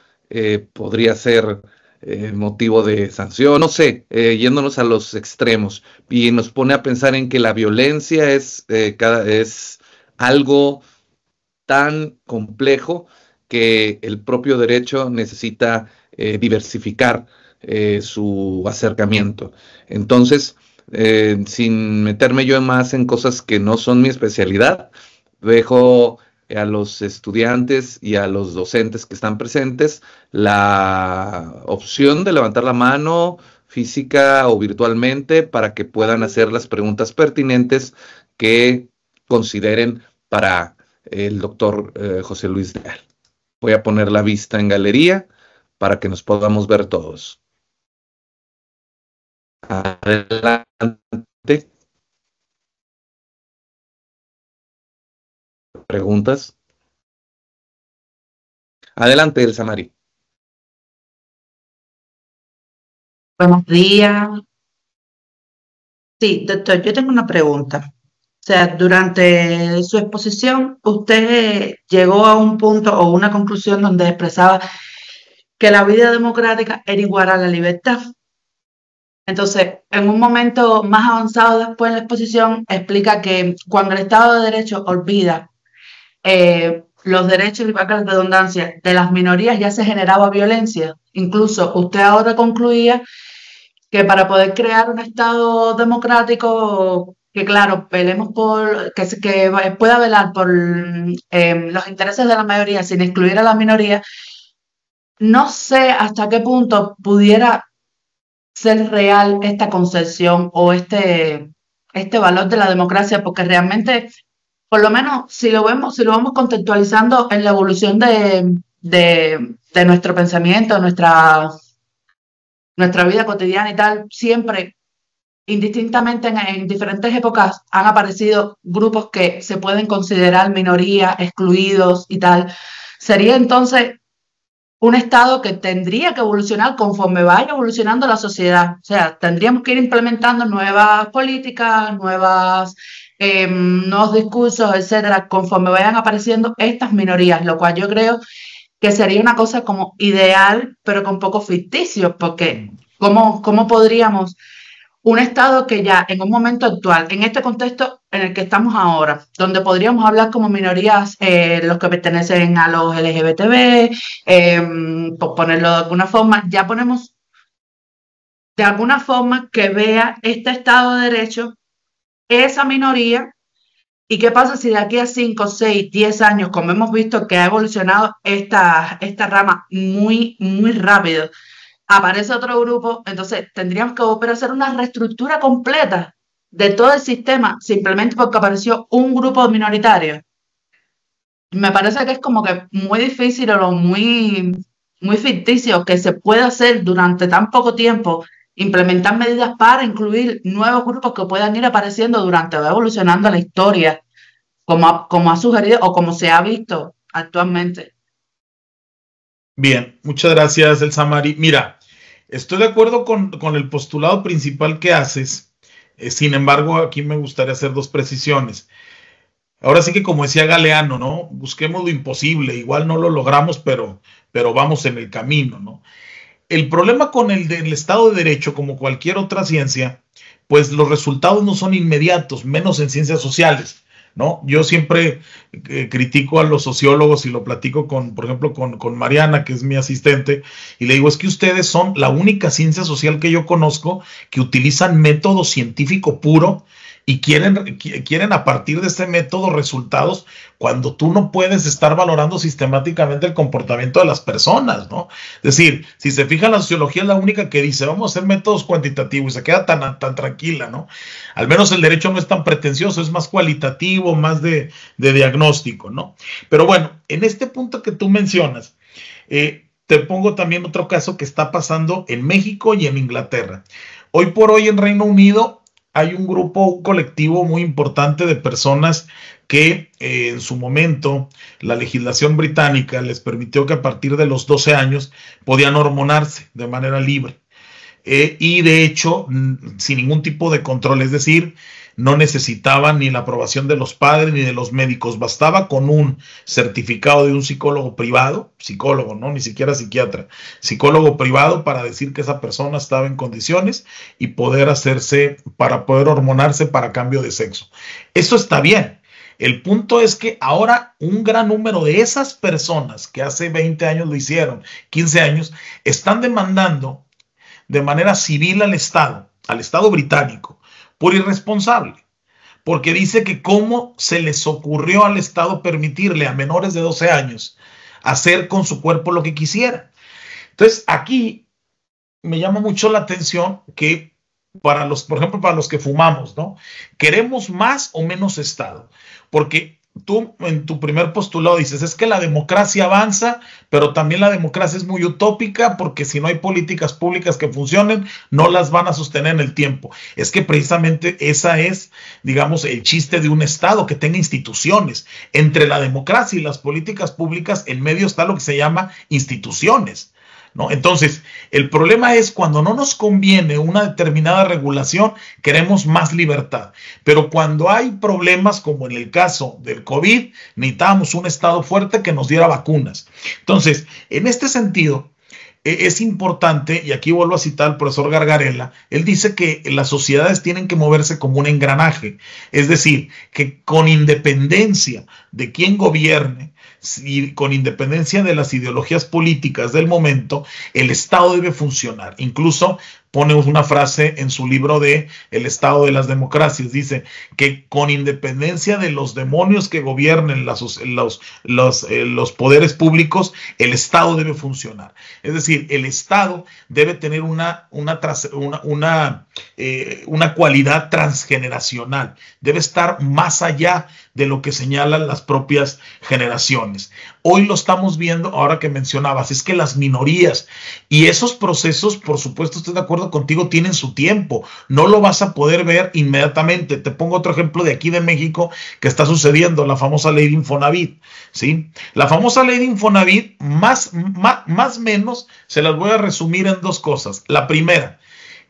podría ser motivo de sanción, no sé, yéndonos a los extremos, y nos pone a pensar en que la violencia es algo tan complejo que el propio derecho necesita diversificar su acercamiento. Entonces, sin meterme yo más en cosas que no son mi especialidad, dejo a los estudiantes y a los docentes que están presentes la opción de levantar la mano física o virtualmente para que puedan hacer las preguntas pertinentes que consideren para el doctor José Luis Leal. Voy a poner la vista en galería para que nos podamos ver todos. Adelante. ¿Preguntas? Adelante, Elsa Mari. Buenos días. Sí, doctor, yo tengo una pregunta. O sea, durante su exposición, usted llegó a un punto o una conclusión donde expresaba que la vida democrática era igual a la libertad. Entonces, en un momento más avanzado después en la exposición, explica que cuando el Estado de Derecho olvida los derechos y valga la redundancia de las minorías, ya se generaba violencia. Incluso usted ahora concluía que para poder crear un Estado democrático, que claro, pelemos por, que pueda velar por los intereses de la mayoría sin excluir a la minoría, no sé hasta qué punto pudiera ser real esta concepción o este valor de la democracia, porque realmente, por lo menos, si lo vamos contextualizando en la evolución de nuestro pensamiento, nuestra vida cotidiana y tal, siempre, indistintamente en diferentes épocas, han aparecido grupos que se pueden considerar minoría, excluidos y tal. Sería entonces un Estado que tendría que evolucionar conforme vaya evolucionando la sociedad. O sea, tendríamos que ir implementando nuevas políticas, nuevos discursos, etcétera, conforme vayan apareciendo estas minorías, lo cual yo creo que sería una cosa como ideal, pero con poco ficticio, porque ¿cómo podríamos un Estado que ya en un momento actual, en este contexto en el que estamos ahora, donde podríamos hablar como minorías los que pertenecen a los LGBTB, por ponerlo de alguna forma, ya ponemos de alguna forma que vea este Estado de Derecho, esa minoría. ¿Y qué pasa si de aquí a 5, 6, 10 años, como hemos visto que ha evolucionado esta rama muy, muy rápido, aparece otro grupo? Entonces tendríamos que volver a hacer una reestructura completa de todo el sistema simplemente porque apareció un grupo minoritario. Me parece que es como que muy difícil o muy, muy ficticio que se pueda hacer durante tan poco tiempo, implementar medidas para incluir nuevos grupos que puedan ir apareciendo durante va evolucionando la historia, como ha sugerido o como se ha visto actualmente. Bien, muchas gracias, Elsa Mari. Mira, estoy de acuerdo con el postulado principal que haces. Sin embargo, aquí me gustaría hacer dos precisiones. Ahora sí que, como decía Galeano, ¿no? Busquemos lo imposible. Igual no lo logramos, pero vamos en el camino, ¿no? El problema con el del Estado de Derecho, como cualquier otra ciencia, pues los resultados no son inmediatos, menos en ciencias sociales, ¿no? Yo siempre critico a los sociólogos y lo platico por ejemplo, con Mariana, que es mi asistente, y le digo, es que ustedes son la única ciencia social que yo conozco que utilizan método científico puro y quieren a partir de ese método resultados cuando tú no puedes estar valorando sistemáticamente el comportamiento de las personas, ¿no? Es decir, si se fija, la sociología es la única que dice, vamos a hacer métodos cuantitativos y se queda tan tranquila, ¿no? Al menos el derecho no es tan pretencioso, es más cualitativo, más de diagnóstico, ¿no? Pero bueno, en este punto que tú mencionas, te pongo también otro caso que está pasando en México y en Inglaterra. Hoy por hoy en Reino Unido hay un grupo, un colectivo muy importante de personas que en su momento la legislación británica les permitió que a partir de los 12 años podían hormonarse de manera libre. Y de hecho, sin ningún tipo de control, es decir, no necesitaban ni la aprobación de los padres ni de los médicos, bastaba con un certificado de un psicólogo privado, psicólogo, no, ni siquiera psiquiatra, psicólogo privado para decir que esa persona estaba en condiciones y poder hormonarse para cambio de sexo. Eso está bien. El punto es que ahora un gran número de esas personas que hace 20 años lo hicieron, 15 años, están demandando de manera civil al Estado británico, por irresponsable, porque dice que cómo se les ocurrió al Estado permitirle a menores de 12 años hacer con su cuerpo lo que quisieran. Entonces, aquí me llama mucho la atención que por ejemplo, para los que fumamos, ¿no? ¿Queremos más o menos Estado? Porque tú en tu primer postulado dices, es que la democracia avanza, pero también la democracia es muy utópica porque si no hay políticas públicas que funcionen, no las van a sostener en el tiempo. Es que precisamente esa es, digamos, el chiste de un Estado, que tenga instituciones. Entre la democracia y las políticas públicas, en medio está lo que se llama instituciones, ¿no? Entonces, el problema es cuando no nos conviene una determinada regulación, queremos más libertad. Pero cuando hay problemas, como en el caso del COVID, necesitábamos un Estado fuerte que nos diera vacunas. Entonces, en este sentido, es importante, y aquí vuelvo a citar al profesor Gargarella, él dice que las sociedades tienen que moverse como un engranaje. Es decir, que con independencia de quién gobierne, y con independencia de las ideologías políticas del momento, el Estado debe funcionar. Incluso pone una frase en su libro de El Estado de las Democracias, dice que con independencia de los demonios que gobiernen los poderes públicos, el Estado debe funcionar. Es decir, el Estado debe tener una cualidad transgeneracional, debe estar más allá de lo que señalan las propias generaciones. Hoy lo estamos viendo, ahora que mencionabas, es que las minorías y esos procesos, por supuesto, estoy de acuerdo contigo, tienen su tiempo. No lo vas a poder ver inmediatamente. Te pongo otro ejemplo de aquí de México que está sucediendo, la famosa ley de Infonavit, ¿sí? La famosa ley de Infonavit, más o menos, se las voy a resumir en dos cosas. La primera,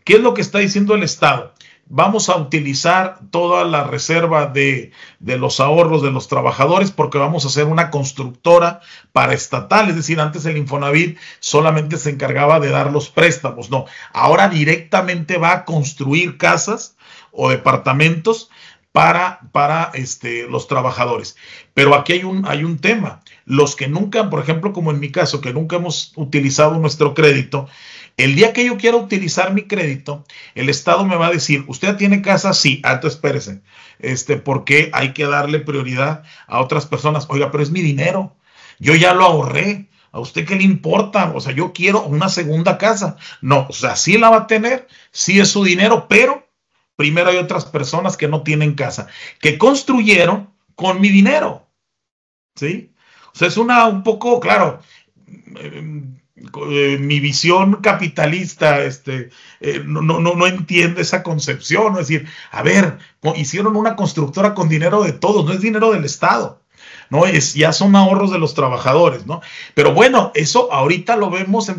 ¿qué es lo que está diciendo el Estado? vamos a utilizar toda la reserva de los ahorros de los trabajadores porque vamos a hacer una constructora paraestatal. Es decir, antes el Infonavit solamente se encargaba de dar los préstamos. No, ahora directamente va a construir casas o departamentos para los trabajadores. Pero aquí hay un tema. Los que nunca, por ejemplo, como en mi caso, que nunca hemos utilizado nuestro crédito, el día que yo quiera utilizar mi crédito, el Estado me va a decir, ¿usted tiene casa? Sí. Entonces espérese, porque hay que darle prioridad a otras personas. Oiga, pero es mi dinero, yo ya lo ahorré. ¿A usted qué le importa? O sea, yo quiero una segunda casa. No, o sea, sí la va a tener, sí es su dinero, pero primero hay otras personas que no tienen casa, que construyeron con mi dinero, ¿sí? O sea, es un poco, claro, mi visión capitalista no entiende esa concepción. Es decir, a ver, hicieron una constructora con dinero de todos, no es dinero del Estado, ¿no? Ya son ahorros de los trabajadores, ¿no? Pero bueno, eso ahorita lo vemos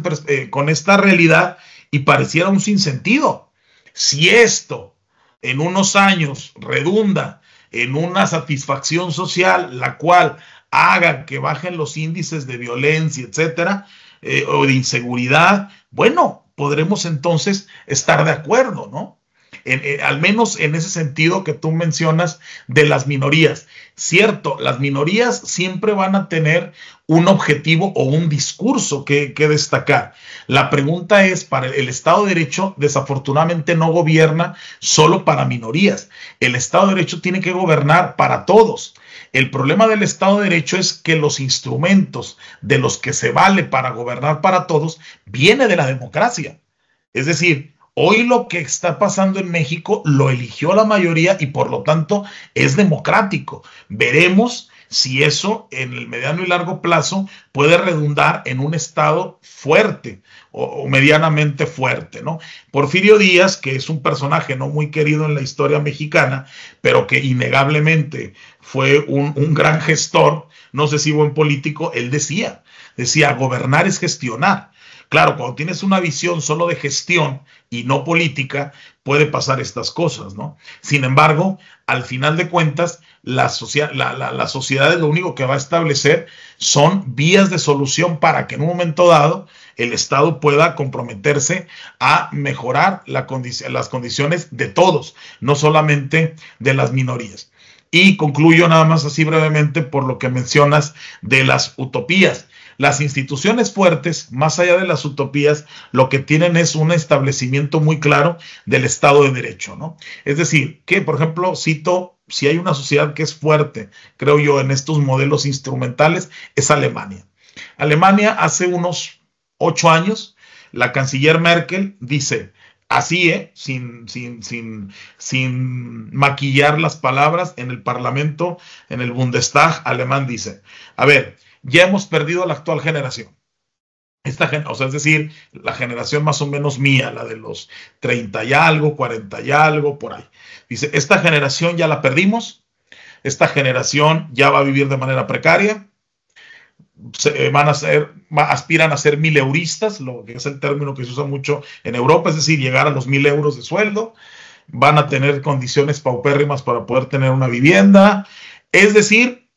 con esta realidad y pareciera un sinsentido. Si esto en unos años redunda en una satisfacción social, la cual haga que bajen los índices de violencia, etcétera, o de inseguridad, bueno, podremos entonces estar de acuerdo, ¿no? Al menos en ese sentido que tú mencionas de las minorías. Cierto, las minorías siempre van a tener un objetivo o un discurso que destacar. La pregunta es, para el Estado de Derecho, desafortunadamente no gobierna solo para minorías. El Estado de Derecho tiene que gobernar para todos. El problema del Estado de Derecho es que los instrumentos de los que se vale para gobernar para todos viene de la democracia. Es decir, hoy lo que está pasando en México lo eligió la mayoría y por lo tanto es democrático. Veremos si eso en el mediano y largo plazo puede redundar en un Estado fuerte o medianamente fuerte, ¿no? Porfirio Díaz, que es un personaje no muy querido en la historia mexicana, pero que innegablemente fue un gran gestor, no sé si buen político, él decía, gobernar es gestionar. Claro, cuando tienes una visión solo de gestión y no política, puede pasar estas cosas, ¿no? Sin embargo, al final de cuentas, la sociedad lo único que va a establecer son vías de solución para que en un momento dado el Estado pueda comprometerse a mejorar las condiciones de todos, no solamente de las minorías. Y concluyo nada más así brevemente por lo que mencionas de las utopías. Las instituciones fuertes, más allá de las utopías, lo que tienen es un establecimiento muy claro del Estado de Derecho, ¿no? Es decir, que, por ejemplo, cito, si hay una sociedad que es fuerte, creo yo, en estos modelos instrumentales, es Alemania. Alemania, hace unos 8 años, la canciller Merkel dice, así, sin maquillar las palabras, en el Parlamento, en el Bundestag alemán, dice, a ver, ya hemos perdido la actual generación. O sea, es decir, la generación más o menos mía, la de los 30 y algo, 40 y algo, por ahí. Dice, esta generación ya la perdimos, esta generación ya va a vivir de manera precaria, aspiran a ser mileuristas, lo que es el término que se usa mucho en Europa, es decir, llegar a los 1,000 euros de sueldo, van a tener condiciones paupérrimas para poder tener una vivienda, es decir,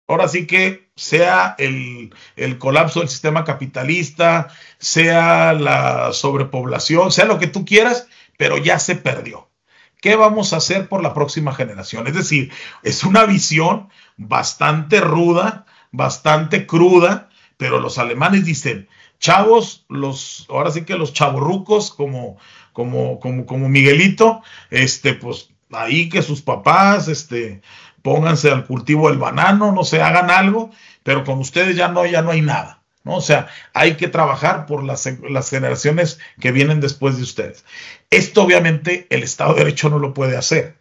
ahora sí que sea el colapso del sistema capitalista, sea la sobrepoblación, sea lo que tú quieras, pero ya se perdió. ¿Qué vamos a hacer por la próxima generación? Es decir, es una visión bastante ruda, bastante cruda, pero los alemanes dicen, chavos, ahora sí que los chavorrucos como Miguelito, pues ahí que sus papás, pónganse al cultivo del banano, no sé, hagan algo, pero con ustedes ya no hay nada, ¿no? O sea, hay que trabajar por las generaciones que vienen después de ustedes. Esto obviamente el Estado de Derecho no lo puede hacer.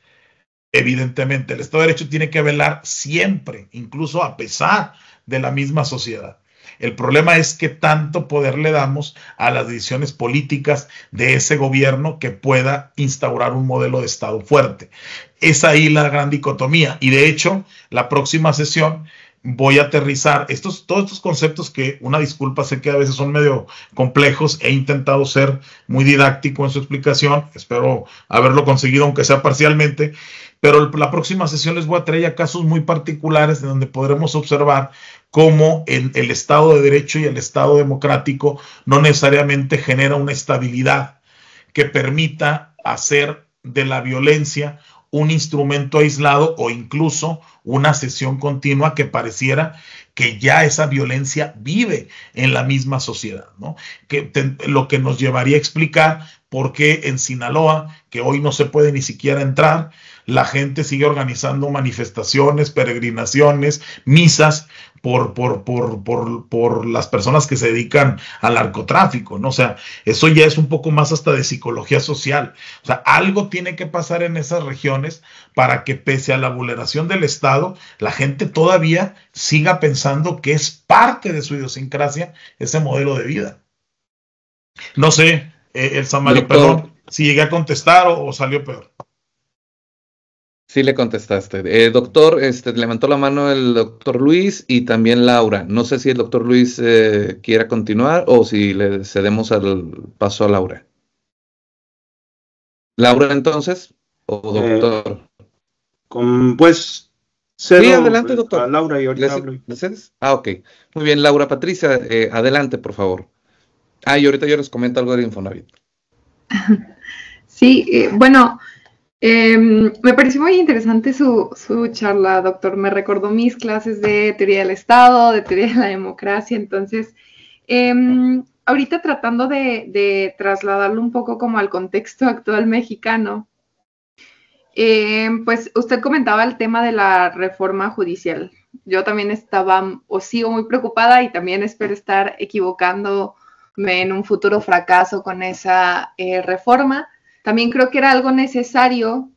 Evidentemente, el Estado de Derecho tiene que velar siempre, incluso a pesar de la misma sociedad. El problema es qué tanto poder le damos a las decisiones políticas de ese gobierno que pueda instaurar un modelo de Estado fuerte. Es ahí la gran dicotomía. Y de hecho, la próxima sesión voy a aterrizar todos estos conceptos que, una disculpa, sé que a veces son medio complejos. He intentado ser muy didáctico en su explicación, espero haberlo conseguido, aunque sea parcialmente, pero la próxima sesión les voy a traer ya casos muy particulares de donde podremos observar cómo el Estado de Derecho y el Estado democrático no necesariamente genera una estabilidad que permita hacer de la violencia un instrumento aislado o incluso una sesión continua que pareciera que ya esa violencia vive en la misma sociedad, ¿no? Lo que nos llevaría a explicar por qué en Sinaloa, que hoy no se puede ni siquiera entrar, la gente sigue organizando manifestaciones, peregrinaciones, misas por las personas que se dedican al narcotráfico, ¿no? O sea, eso ya es un poco más hasta de psicología social. O sea, algo tiene que pasar en esas regiones para que, pese a la vulneración del Estado, la gente todavía siga pensando que es parte de su idiosincrasia ese modelo de vida. No sé, el Samario, perdón, si llegué a contestar o salió peor. Sí le contestaste. Doctor, levantó la mano el doctor Luis y también Laura. No sé si el doctor Luis quiera continuar o si le cedemos el paso a Laura. Laura, entonces, o doctor. Pues cedo, sí, adelante, doctor. a Laura y ahorita hablo. ¿Le cedes? Ah, ok. Muy bien, Laura Patricia, adelante, por favor. Ah, y ahorita yo les comento algo del Infonavit. Sí, bueno, me pareció muy interesante su charla, doctor. Me recordó mis clases de teoría del Estado, de teoría de la democracia. Entonces, ahorita tratando de trasladarlo un poco como al contexto actual mexicano, pues usted comentaba el tema de la reforma judicial. Yo también estaba o sigo muy preocupada y también espero estar equivocándome en un futuro fracaso con esa reforma. También creo que era algo necesario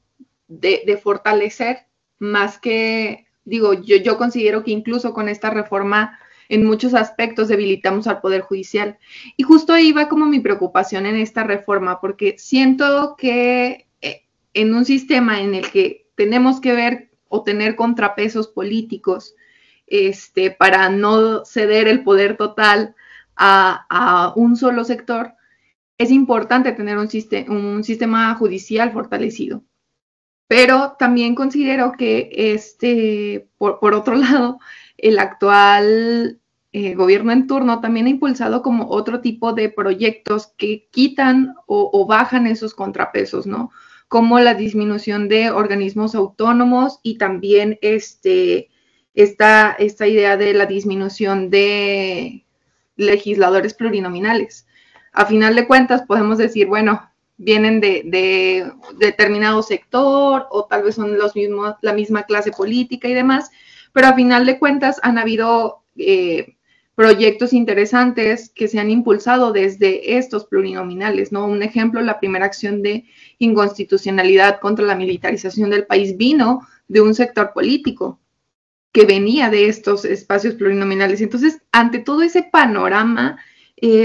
de fortalecer, más que, digo, yo considero que incluso con esta reforma en muchos aspectos debilitamos al Poder Judicial. Y justo ahí va como mi preocupación en esta reforma, porque siento que en un sistema en el que tenemos que ver o tener contrapesos políticos para no ceder el poder total a un solo sector, es importante tener un sistema judicial fortalecido. Pero también considero que, por otro lado, el actual gobierno en turno también ha impulsado como otro tipo de proyectos que quitan o bajan esos contrapesos, ¿no? Como la disminución de organismos autónomos y también esta idea de la disminución de legisladores plurinominales. A final de cuentas podemos decir, bueno, vienen de determinado sector o tal vez son la misma clase política y demás, pero a final de cuentas han habido proyectos interesantes que se han impulsado desde estos plurinominales, ¿no? Un ejemplo, la primera acción de inconstitucionalidad contra la militarización del país vino de un sector político que venía de estos espacios plurinominales. Entonces, ante todo ese panorama,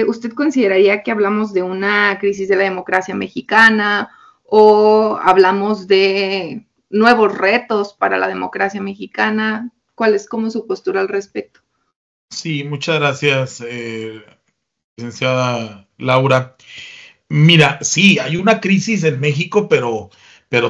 ¿usted consideraría que hablamos de una crisis de la democracia mexicana o hablamos de nuevos retos para la democracia mexicana? ¿Cuál es como su postura al respecto? Sí, muchas gracias, licenciada Laura. Mira, sí, hay una crisis en México, pero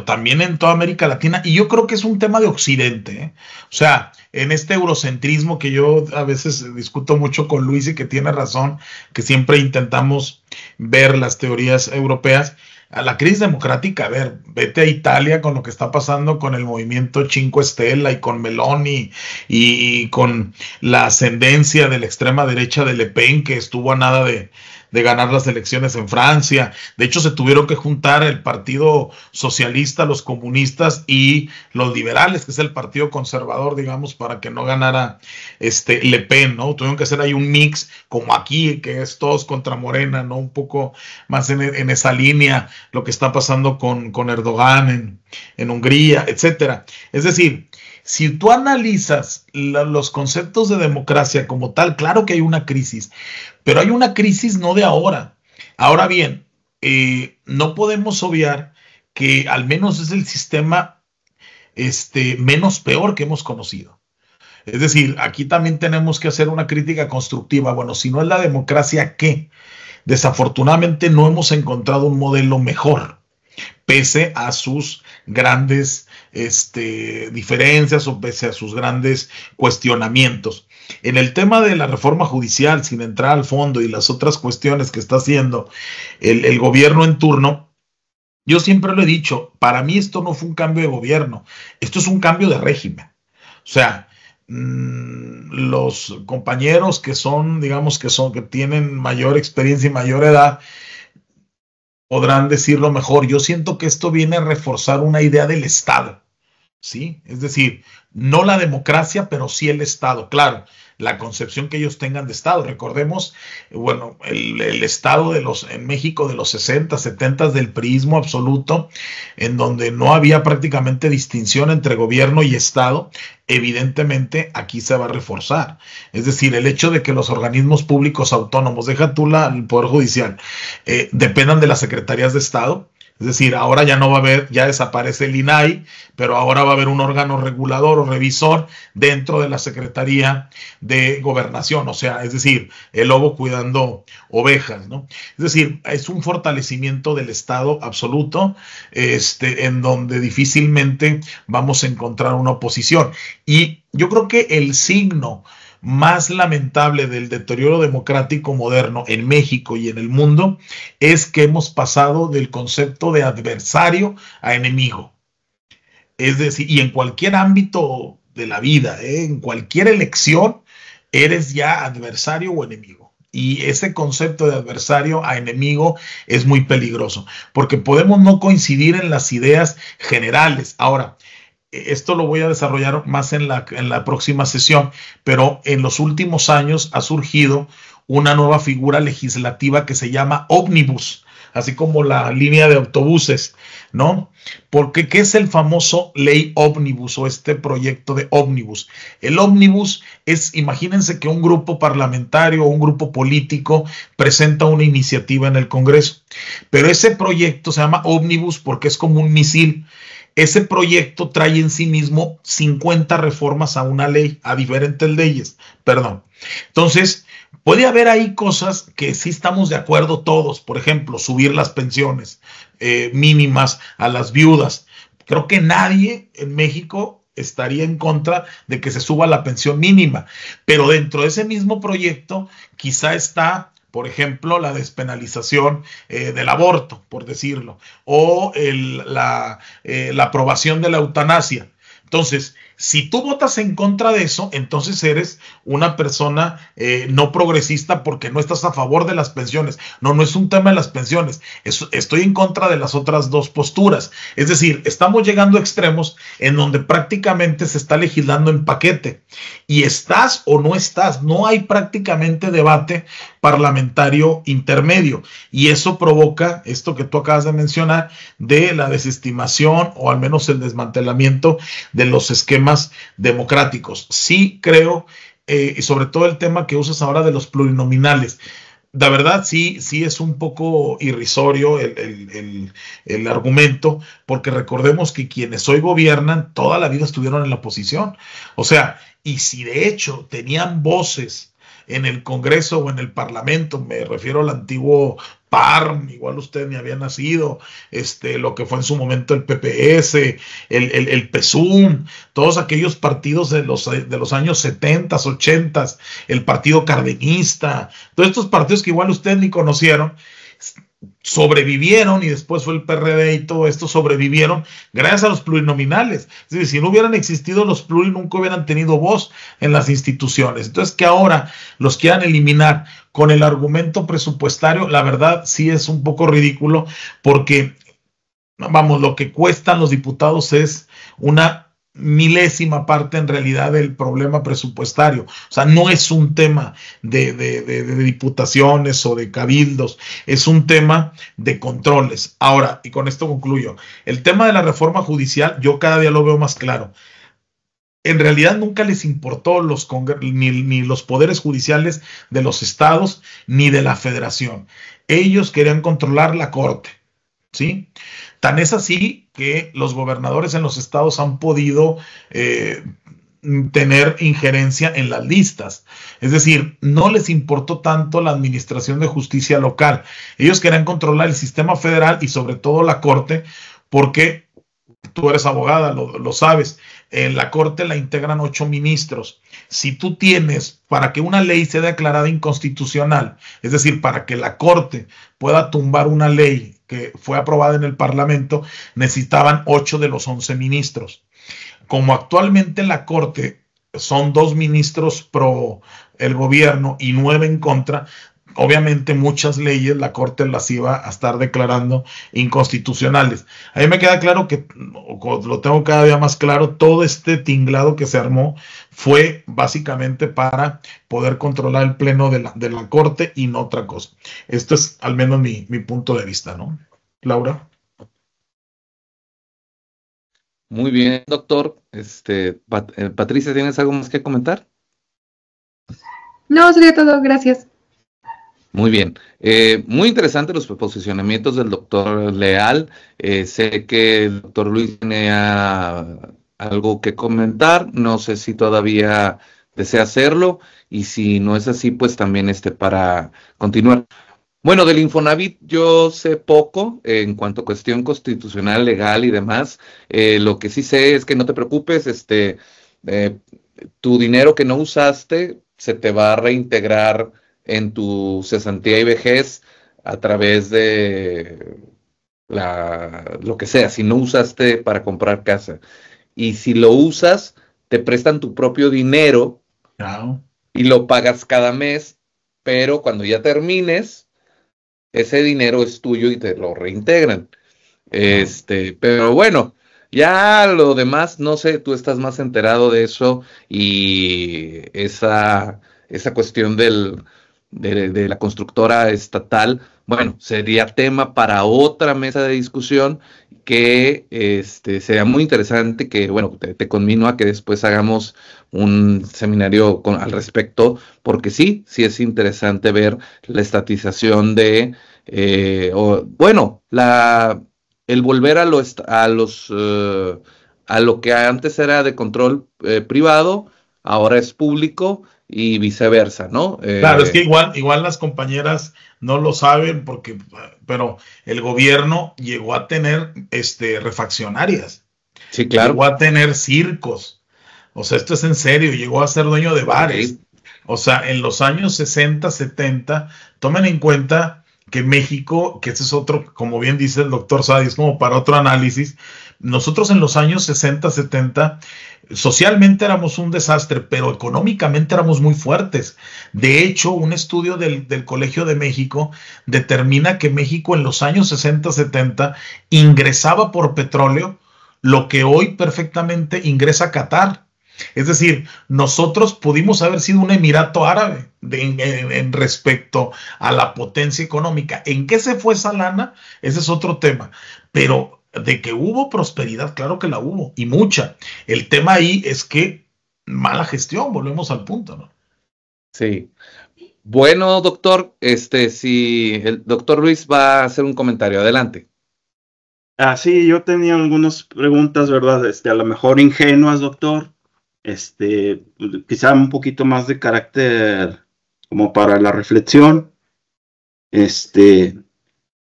también en toda América Latina, y yo creo que es un tema de Occidente, ¿eh? O sea, en este eurocentrismo que yo a veces discuto mucho con Luis y que tiene razón, que siempre intentamos ver las teorías europeas, a la crisis democrática, a ver, vete a Italia con lo que está pasando con el movimiento Cinque Stelle y con Meloni y con la ascendencia de la extrema derecha de Le Pen, que estuvo a nada de ganar las elecciones en Francia. De hecho, se tuvieron que juntar el Partido Socialista, los comunistas y los liberales, que es el partido conservador, digamos, para que no ganara Le Pen, ¿no? Tuvieron que hacer ahí un mix, como aquí, que es todos contra Morena, ¿no? Un poco más en esa línea, lo que está pasando con Erdogan en Hungría, etcétera. Es decir, si tú analizas los conceptos de democracia como tal, claro que hay una crisis, pero hay una crisis no de ahora. Ahora bien, no podemos obviar que al menos es el sistema menos peor que hemos conocido. Es decir, aquí también tenemos que hacer una crítica constructiva. Bueno, si no es la democracia, ¿qué? Desafortunadamente no hemos encontrado un modelo mejor, pese a sus grandes diferencias o pese a sus grandes cuestionamientos. En el tema de la reforma judicial, sin entrar al fondo y las otras cuestiones que está haciendo el gobierno en turno, yo siempre lo he dicho, para mí esto no fue un cambio de gobierno, esto es un cambio de régimen. O sea, los compañeros que son, digamos que tienen mayor experiencia y mayor edad, podrán decirlo mejor. Yo siento que esto viene a reforzar una idea del Estado, ¿sí? Es decir, no la democracia, pero sí el Estado. Claro, la concepción que ellos tengan de Estado. Recordemos, bueno, el Estado en México de los 60, 70 del priismo absoluto, en donde no había prácticamente distinción entre gobierno y Estado, evidentemente aquí se va a reforzar. Es decir, el hecho de que los organismos públicos autónomos, deja tú el Poder Judicial, dependan de las secretarías de Estado. Es decir, ahora ya no va a haber, ya desaparece el INAI, pero ahora va a haber un órgano regulador o revisor dentro de la Secretaría de Gobernación. O sea, es decir, el lobo cuidando ovejas, ¿no? Es decir, es un fortalecimiento del Estado absoluto, en donde difícilmente vamos a encontrar una oposición. Y yo creo que el signo más lamentable del deterioro democrático moderno en México y en el mundo es que hemos pasado del concepto de adversario a enemigo. Es decir, y en cualquier ámbito de la vida, en cualquier elección, eres ya adversario o enemigo. Y ese concepto de adversario a enemigo es muy peligroso, porque podemos no coincidir en las ideas generales. Ahora, esto lo voy a desarrollar más en la próxima sesión, pero en los últimos años ha surgido una nueva figura legislativa que se llama ómnibus, así como la línea de autobuses, ¿no? Porque ¿qué es el famoso ley ómnibus o este proyecto de ómnibus? El ómnibus es, imagínense que un grupo parlamentario o un grupo político presenta una iniciativa en el Congreso, pero ese proyecto se llama ómnibus porque es como un misil. Ese proyecto trae en sí mismo 50 reformas a una ley, a diferentes leyes, perdón. Entonces, puede haber ahí cosas que sí estamos de acuerdo todos, por ejemplo, subir las pensiones mínimas a las viudas. Creo que nadie en México estaría en contra de que se suba la pensión mínima, pero dentro de ese mismo proyecto quizá está, por ejemplo, la despenalización del aborto, por decirlo, o la aprobación de la eutanasia. Entonces, si tú votas en contra de eso, entonces eres una persona no progresista porque no estás a favor de las pensiones. No es un tema de las pensiones. Estoy en contra de las otras dos posturas. Es decir, estamos llegando a extremos en donde prácticamente se está legislando en paquete. Y estás o no estás. No hay prácticamente debate parlamentario intermedio. Y eso provoca esto que tú acabas de mencionar de la desestimación o al menos el desmantelamiento de los esquemas democráticos. Sí creo, y sobre todo el tema que usas ahora de los plurinominales, la verdad sí es un poco irrisorio el argumento, porque recordemos que quienes hoy gobiernan toda la vida estuvieron en la oposición. O sea, y si de hecho tenían voces en el Congreso o en el Parlamento, me refiero al antiguo PARM, igual usted ni había nacido, lo que fue en su momento el PPS, el PSUM, todos aquellos partidos de los años 70, 80, el Partido Cardenista, todos estos partidos que igual ustedes ni conocieron, sobrevivieron, y después fue el PRD y todo esto, sobrevivieron gracias a los plurinominales. Es decir, si no hubieran existido los pluris, nunca hubieran tenido voz en las instituciones. Entonces, que ahora los quieran eliminar con el argumento presupuestario, la verdad sí es un poco ridículo, porque, vamos, lo que cuestan los diputados es una milésima parte en realidad del problema presupuestario. O sea, no es un tema de diputaciones o de cabildos, es un tema de controles. Ahora, y con esto concluyo, el tema de la reforma judicial, yo cada día lo veo más claro. En realidad nunca les importó ni los poderes judiciales de los estados ni de la federación. Ellos querían controlar la corte, ¿sí? Tan es así que los gobernadores en los estados han podido tener injerencia en las listas. Es decir, no les importó tanto la administración de justicia local. Ellos querían controlar el sistema federal y sobre todo la corte, porque tú eres abogada, lo sabes. En la corte la integran 8 ministros. Si tú tienes, para que una ley sea declarada inconstitucional, es decir, para que la corte pueda tumbar una ley que fue aprobada en el Parlamento, necesitaban 8 de los 11 ministros. Como actualmente en la corte son 2 ministros pro el gobierno y 9 en contra, obviamente muchas leyes la corte las iba a estar declarando inconstitucionales. A mí me queda claro que, lo tengo cada día más claro, todo este tinglado que se armó fue básicamente para poder controlar el pleno de la corte y no otra cosa. Esto es al menos mi punto de vista, ¿no? Laura. Muy bien, doctor. Patricia, ¿tienes algo más que comentar? No, sería todo, gracias. Muy bien. Muy interesante los posicionamientos del doctor Leal. Sé que el doctor Luis tenía algo que comentar. No sé si todavía desea hacerlo. Y si no es así, pues también para continuar. Bueno, del Infonavit yo sé poco en cuanto a cuestión constitucional, legal y demás. Lo que sí sé es que no te preocupes, tu dinero que no usaste se te va a reintegrar en tu cesantía y vejez a través de lo que sea, si no usaste para comprar casa. Y si lo usas, te prestan tu propio dinero y lo pagas cada mes, pero cuando ya termines, ese dinero es tuyo y te lo reintegran. Pero bueno, ya lo demás, no sé, tú estás más enterado de eso y esa cuestión de la constructora estatal, bueno, sería tema para otra mesa de discusión que sería muy interesante que, bueno, te conmino a que después hagamos un seminario al respecto, porque sí es interesante ver la estatización el volver a lo que antes era de control privado, ahora es público y viceversa, ¿no? Claro, es que igual las compañeras no lo saben pero el gobierno llegó a tener refaccionarias, sí, claro. Llegó a tener circos. O sea, esto es en serio, llegó a ser dueño de bares. Sí. O sea, en los años 60, 70, tomen en cuenta que México, que ese es otro, como bien dice el doctor Sadi, es como para otro análisis. Nosotros en los años 60, 70, socialmente éramos un desastre, pero económicamente éramos muy fuertes. De hecho, un estudio del Colegio de México determina que México en los años 60, 70 ingresaba por petróleo lo que hoy perfectamente ingresa Qatar. Es decir, nosotros pudimos haber sido un emirato árabe en respecto a la potencia económica. ¿En qué se fue esa lana? Ese es otro tema. Pero de que hubo prosperidad, claro que la hubo, y mucha. El tema ahí es que mala gestión, volvemos al punto, ¿no? Sí. Bueno, doctor, si el doctor Luis va a hacer un comentario, adelante. Sí, yo tenía algunas preguntas, ¿verdad? A lo mejor ingenuas, doctor. Quizá un poquito más de carácter como para la reflexión.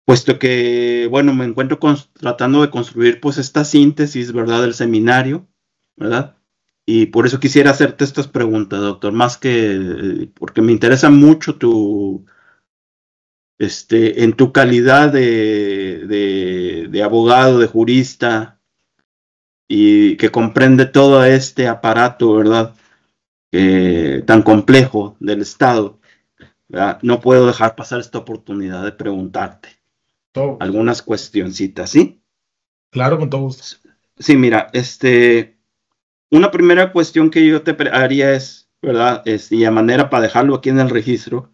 Puesto que, bueno, me encuentro tratando de construir pues esta síntesis, ¿verdad? Del seminario, ¿verdad? Y por eso quisiera hacerte estas preguntas, doctor, más que porque me interesa mucho en tu calidad de abogado, de jurista, y que comprende todo este aparato, ¿verdad? Tan complejo del Estado, ¿verdad? No puedo dejar pasar esta oportunidad de preguntarte algunas cuestioncitas, ¿sí? Claro, con todo gusto. Sí, mira, una primera cuestión que yo te haría es, ¿verdad? Y a manera para dejarlo aquí en el registro.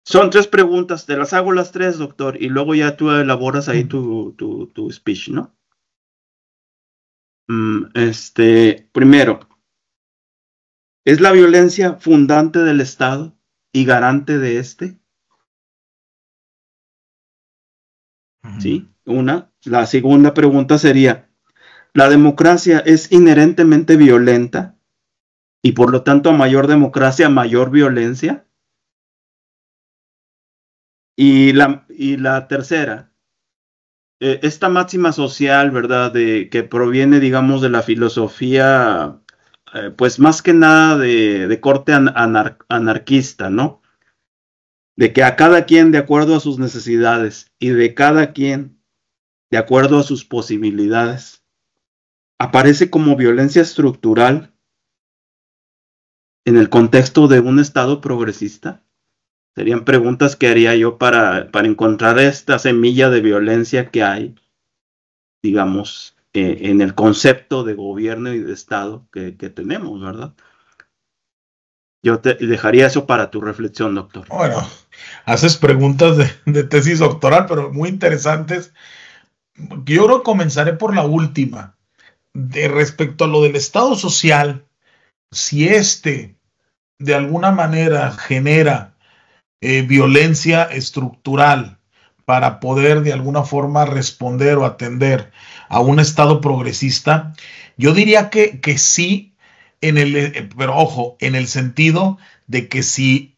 Son 3 preguntas, te las hago las 3, doctor, y luego ya tú elaboras ahí tu speech, ¿no? Primero, ¿es la violencia fundante del Estado y garante de este? ¿Sí? La segunda pregunta sería, la democracia es inherentemente violenta y por lo tanto a mayor democracia, mayor violencia. Y la tercera, esta máxima social, ¿verdad? Que proviene, digamos, de la filosofía, pues más que nada de corte anarquista, ¿no? De que a cada quien de acuerdo a sus necesidades y de cada quien de acuerdo a sus posibilidades, aparece como violencia estructural en el contexto de un Estado progresista. Serían preguntas que haría yo para encontrar esta semilla de violencia que hay, digamos, en el concepto de gobierno y de Estado que tenemos, ¿verdad? Yo te dejaría eso para tu reflexión, doctor. Bueno, haces preguntas de tesis doctoral, pero muy interesantes. Yo creo que comenzaré por la última. Respecto a lo del Estado social, si de alguna manera genera violencia estructural para poder de alguna forma responder o atender a un Estado progresista, yo diría que sí, pero ojo, en el sentido de que si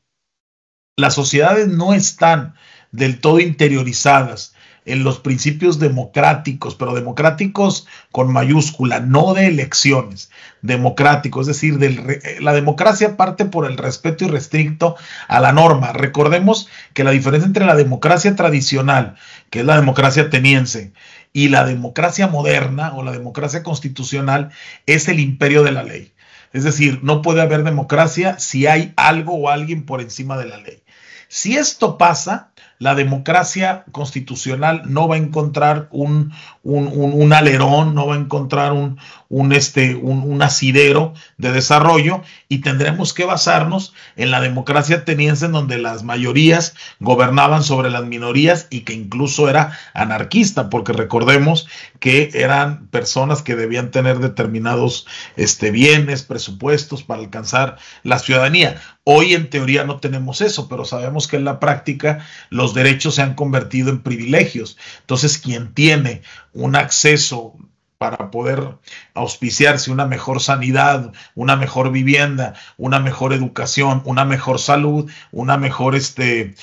las sociedades no están del todo interiorizadas en los principios democráticos, pero democráticos con mayúscula, no de elecciones, democráticos, es decir, la democracia parte por el respeto irrestricto a la norma. Recordemos que la diferencia entre la democracia tradicional, que es la democracia ateniense, y la democracia moderna o la democracia constitucional es el imperio de la ley. Es decir, no puede haber democracia si hay algo o alguien por encima de la ley. Si esto pasa, la democracia constitucional no va a encontrar un alerón, no va a encontrar un asidero de desarrollo, y tendremos que basarnos en la democracia ateniense, en donde las mayorías gobernaban sobre las minorías y que incluso era anarquista, porque recordemos que eran personas que debían tener determinados bienes, presupuestos para alcanzar la ciudadanía. Hoy en teoría no tenemos eso, pero sabemos que en la práctica los derechos se han convertido en privilegios. Entonces, quien tiene un acceso para poder auspiciarse una mejor sanidad, una mejor vivienda, una mejor educación, una mejor salud, una mejor de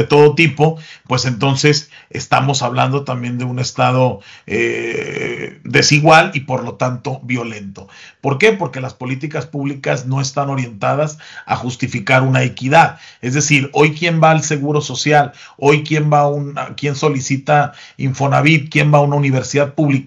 todo tipo, pues entonces estamos hablando también de un Estado desigual y por lo tanto violento. ¿Por qué? Porque las políticas públicas no están orientadas a justificar una equidad. Es decir, hoy quién va al Seguro Social, hoy quién solicita Infonavit, quién va a una universidad pública.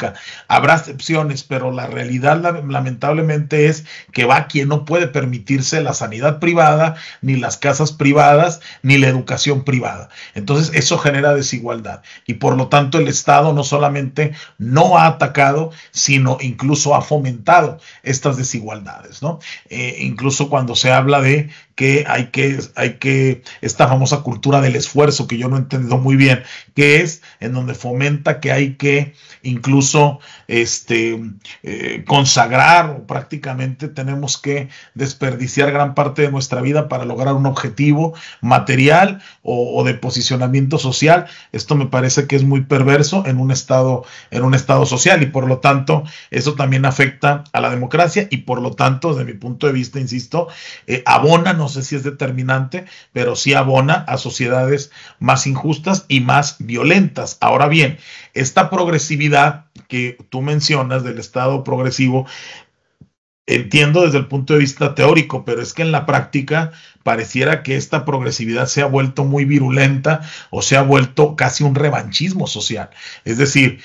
Habrá excepciones, pero la realidad lamentablemente es que va quien no puede permitirse la sanidad privada, ni las casas privadas, ni la educación privada. Entonces eso genera desigualdad y por lo tanto el Estado no solamente no ha atacado, sino incluso ha fomentado estas desigualdades, ¿no? Incluso cuando se habla de que hay que esta famosa cultura del esfuerzo, que yo no he entendido muy bien, que es en donde fomenta que hay que incluso consagrar, o prácticamente tenemos que desperdiciar gran parte de nuestra vida para lograr un objetivo material o de posicionamiento social. Esto me parece que es muy perverso en un estado social, y por lo tanto eso también afecta a la democracia y por lo tanto, desde mi punto de vista, insisto, abona, no sé si es determinante, pero sí abona a sociedades más injustas y más violentas. Ahora bien, esta progresividad que tú mencionas del Estado progresivo, entiendo desde el punto de vista teórico, pero es que en la práctica pareciera que esta progresividad se ha vuelto muy virulenta o se ha vuelto casi un revanchismo social. Es decir,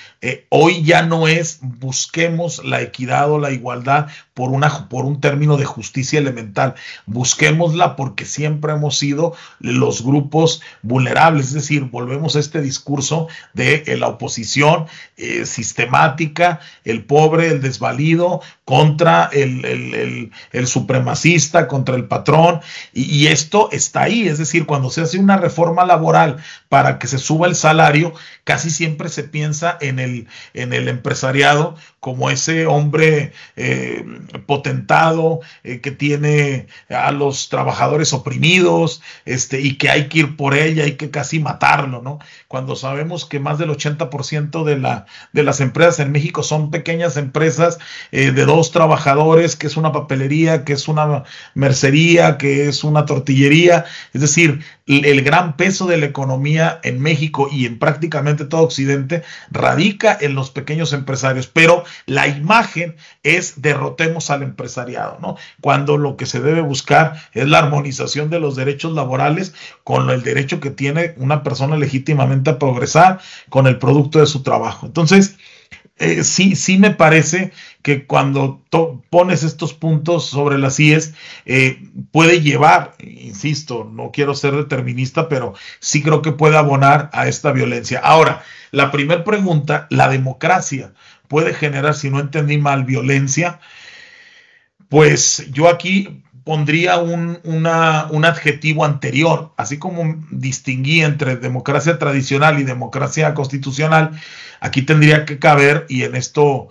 hoy ya no es busquemos la equidad o la igualdad por un término de justicia elemental, busquémosla porque siempre hemos sido los grupos vulnerables. Es decir, volvemos a este discurso de la oposición sistemática, el pobre, el desvalido, contra el supremacista, contra el patrón, y esto está ahí. Es decir, cuando se hace una reforma laboral para que se suba el salario, casi siempre se piensa en el empresariado como ese hombre potentado, que tiene a los trabajadores oprimidos, y que hay que ir por ella, hay que casi matarlo, ¿no? Cuando sabemos que más del 80% de las empresas en México son pequeñas empresas de 2 trabajadores, que es una papelería, que es una mercería, que es una tortillería. Es decir, el gran peso de la economía en México y en prácticamente todo Occidente radica en los pequeños empresarios, pero la imagen es derrotemos al empresariado, ¿no? Cuando lo que se debe buscar es la armonización de los derechos laborales con el derecho que tiene una persona legítimamente a progresar con el producto de su trabajo. Entonces, sí me parece que cuando pones estos puntos sobre las IES, puede llevar, insisto, no quiero ser determinista, pero sí creo que puede abonar a esta violencia. Ahora, la primera pregunta, ¿la democracia puede generar, si no entendí mal, violencia? Pues yo aquí pondría un adjetivo anterior, así como distinguí entre democracia tradicional y democracia constitucional. Aquí tendría que caber, y en esto,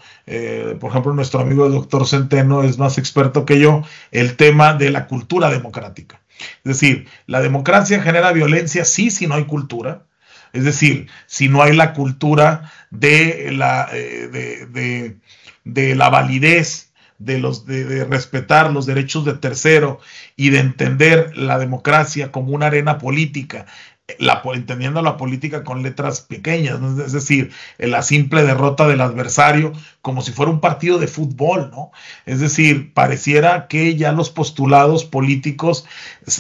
por ejemplo, nuestro amigo el doctor Centeno es más experto que yo, el tema de la cultura democrática. Es decir, la democracia genera violencia, sí, si no hay cultura. Es decir, si no hay la cultura de la validez, de respetar los derechos de tercero y de entender la democracia como una arena política, entendiendo la política con letras pequeñas, ¿no? Es decir, la simple derrota del adversario como si fuera un partido de fútbol, ¿no? Es decir, pareciera que ya los postulados políticos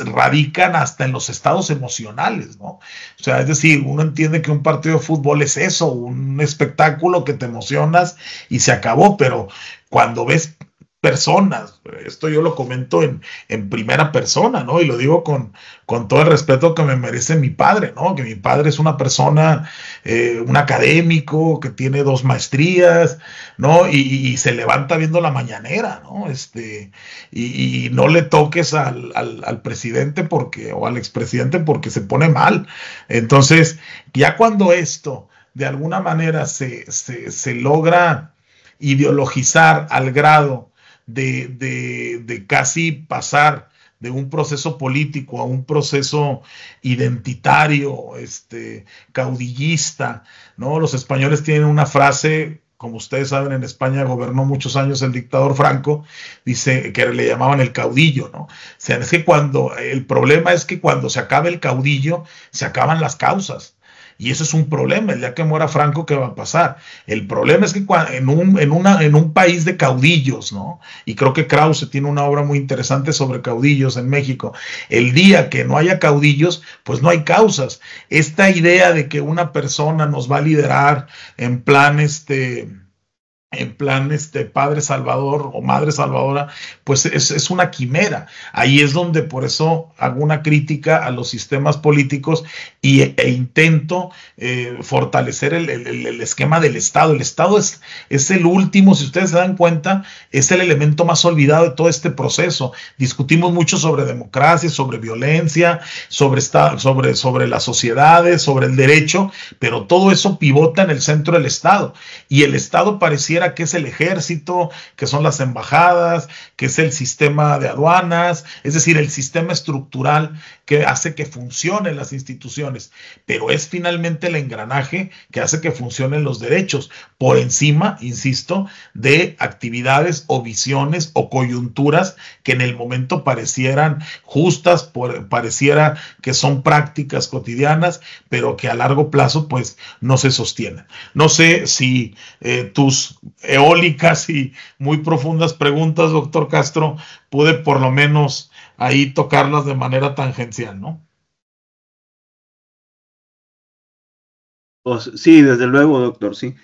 radican hasta en los estados emocionales, ¿no? O sea, es decir, uno entiende que un partido de fútbol es eso, un espectáculo que te emocionas y se acabó, pero cuando ves personas, esto yo lo comento en primera persona, ¿no? Y lo digo con todo el respeto que me merece mi padre, ¿no? Que mi padre es una persona, un académico que tiene 2 maestrías, ¿no? Y se levanta viendo la mañanera, ¿no? Y no le toques al presidente o al expresidente porque se pone mal. Entonces, ya cuando esto de alguna manera se logra ideologizar al grado de casi pasar de un proceso político a un proceso identitario, caudillista, ¿no? Los españoles tienen una frase, como ustedes saben, en España gobernó muchos años el dictador Franco, dice que le llamaban el caudillo, ¿no? O sea, es que el problema es que cuando se acaba el caudillo, se acaban las causas. Y eso es un problema. El día que muera Franco, ¿qué va a pasar? El problema es que en un país de caudillos, ¿no? Y creo que Krause tiene una obra muy interesante sobre caudillos en México. El día que no haya caudillos, pues no hay causas. Esta idea de que una persona nos va a liderar en plan padre salvador o madre salvadora, pues es una quimera. Ahí es donde por eso hago una crítica a los sistemas políticos e intento fortalecer el esquema del Estado. El Estado es el último, si ustedes se dan cuenta, es el elemento más olvidado de todo este proceso. Discutimos mucho sobre democracia, sobre violencia, sobre las sociedades, sobre el derecho, pero todo eso pivota en el centro del Estado. Y el Estado pareciera que es el ejército, que son las embajadas, que es el sistema de aduanas, es decir, el sistema estructural que hace que funcionen las instituciones, pero es finalmente el engranaje que hace que funcionen los derechos, por encima, insisto, de actividades o visiones o coyunturas que en el momento parecieran justas, pareciera que son prácticas cotidianas, pero que a largo plazo pues no se sostienen. No sé si tus eólicas y muy profundas preguntas, doctor Castro, pude por lo menos ahí tocarlas de manera tangencial, ¿no? Pues, sí, desde luego, doctor, sí.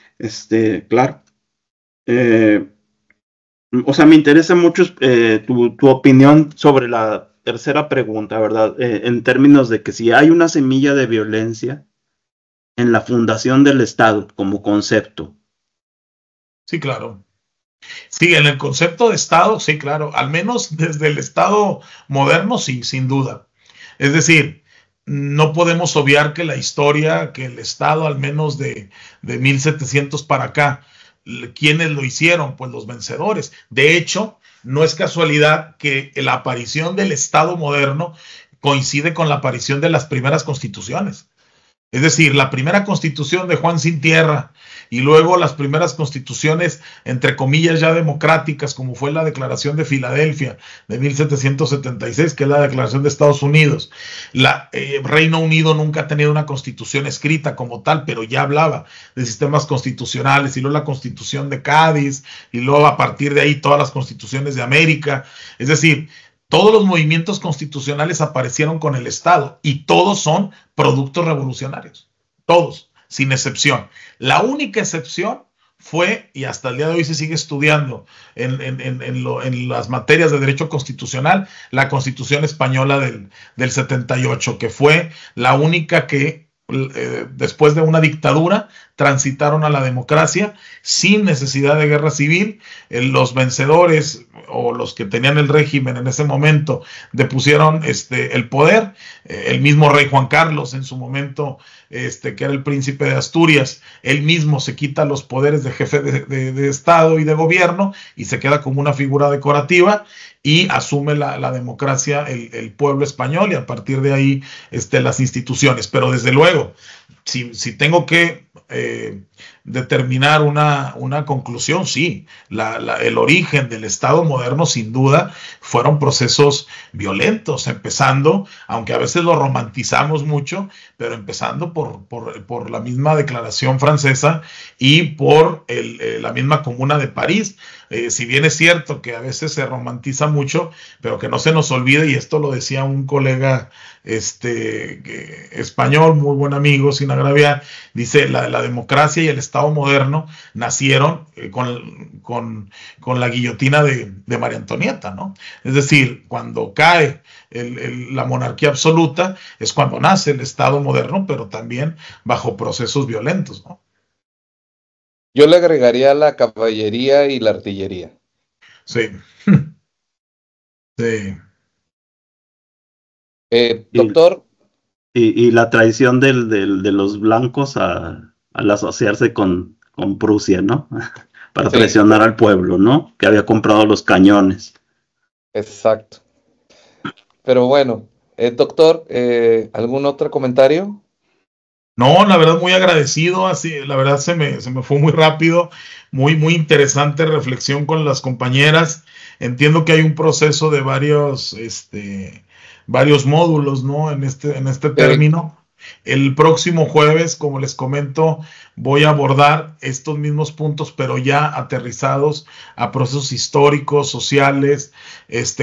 Claro. O sea, me interesa mucho tu opinión sobre la tercera pregunta, ¿verdad? En términos de que si hay una semilla de violencia en la fundación del Estado como concepto. Sí, claro. Sí, en el concepto de Estado, sí, claro. Al menos desde el Estado moderno, sí, sin duda. Es decir, no podemos obviar que la historia, que el Estado, al menos de 1700 para acá, ¿quiénes lo hicieron? Pues los vencedores. De hecho, no es casualidad que la aparición del Estado moderno coincide con la aparición de las primeras constituciones. Es decir, la primera constitución de Juan Sin Tierra y luego las primeras constituciones, entre comillas, ya democráticas, como fue la Declaración de Filadelfia de 1776, que es la Declaración de Estados Unidos. Reino Unido nunca ha tenido una constitución escrita como tal, pero ya hablaba de sistemas constitucionales, y luego la Constitución de Cádiz, y luego a partir de ahí todas las constituciones de América. Es decir, todos los movimientos constitucionales aparecieron con el Estado y todos son productos revolucionarios. Todos, sin excepción. La única excepción fue, y hasta el día de hoy se sigue estudiando en las materias de derecho constitucional, la Constitución Española del 78, que fue la única que después de una dictadura transitaron a la democracia sin necesidad de guerra civil. Los vencedores o los que tenían el régimen en ese momento depusieron el poder. El mismo rey Juan Carlos en su momento, que era el príncipe de Asturias, él mismo se quita los poderes de jefe de Estado y de gobierno y se queda como una figura decorativa, y asume la democracia el pueblo español, y a partir de ahí las instituciones. Pero desde luego, si tengo que determinar una conclusión, sí, el origen del Estado moderno sin duda fueron procesos violentos, empezando, aunque a veces lo romantizamos mucho, pero empezando por la misma Declaración Francesa y por la misma Comuna de París. Si bien es cierto que a veces se romantiza mucho, pero que no se nos olvide, y esto lo decía un colega español, muy buen amigo, sin agraviar, dice, la democracia y el Estado moderno nacieron con la guillotina de María Antonieta, ¿no? Es decir, cuando cae la monarquía absoluta es cuando nace el Estado moderno, pero también bajo procesos violentos, ¿no? Yo le agregaría la caballería y la artillería. Sí. Sí. Doctor. Y la traición de los blancos al asociarse con Prusia, ¿no? Para traicionar al pueblo, ¿no? Que había comprado los cañones. Exacto. Pero bueno, doctor, ¿algún otro comentario? No, la verdad muy agradecido, así, la verdad se me fue muy rápido, muy interesante reflexión con las compañeras. Entiendo que hay un proceso de varios módulos, ¿no? En este término. El próximo jueves, como les comento, voy a abordar estos mismos puntos, pero ya aterrizados a procesos históricos, sociales,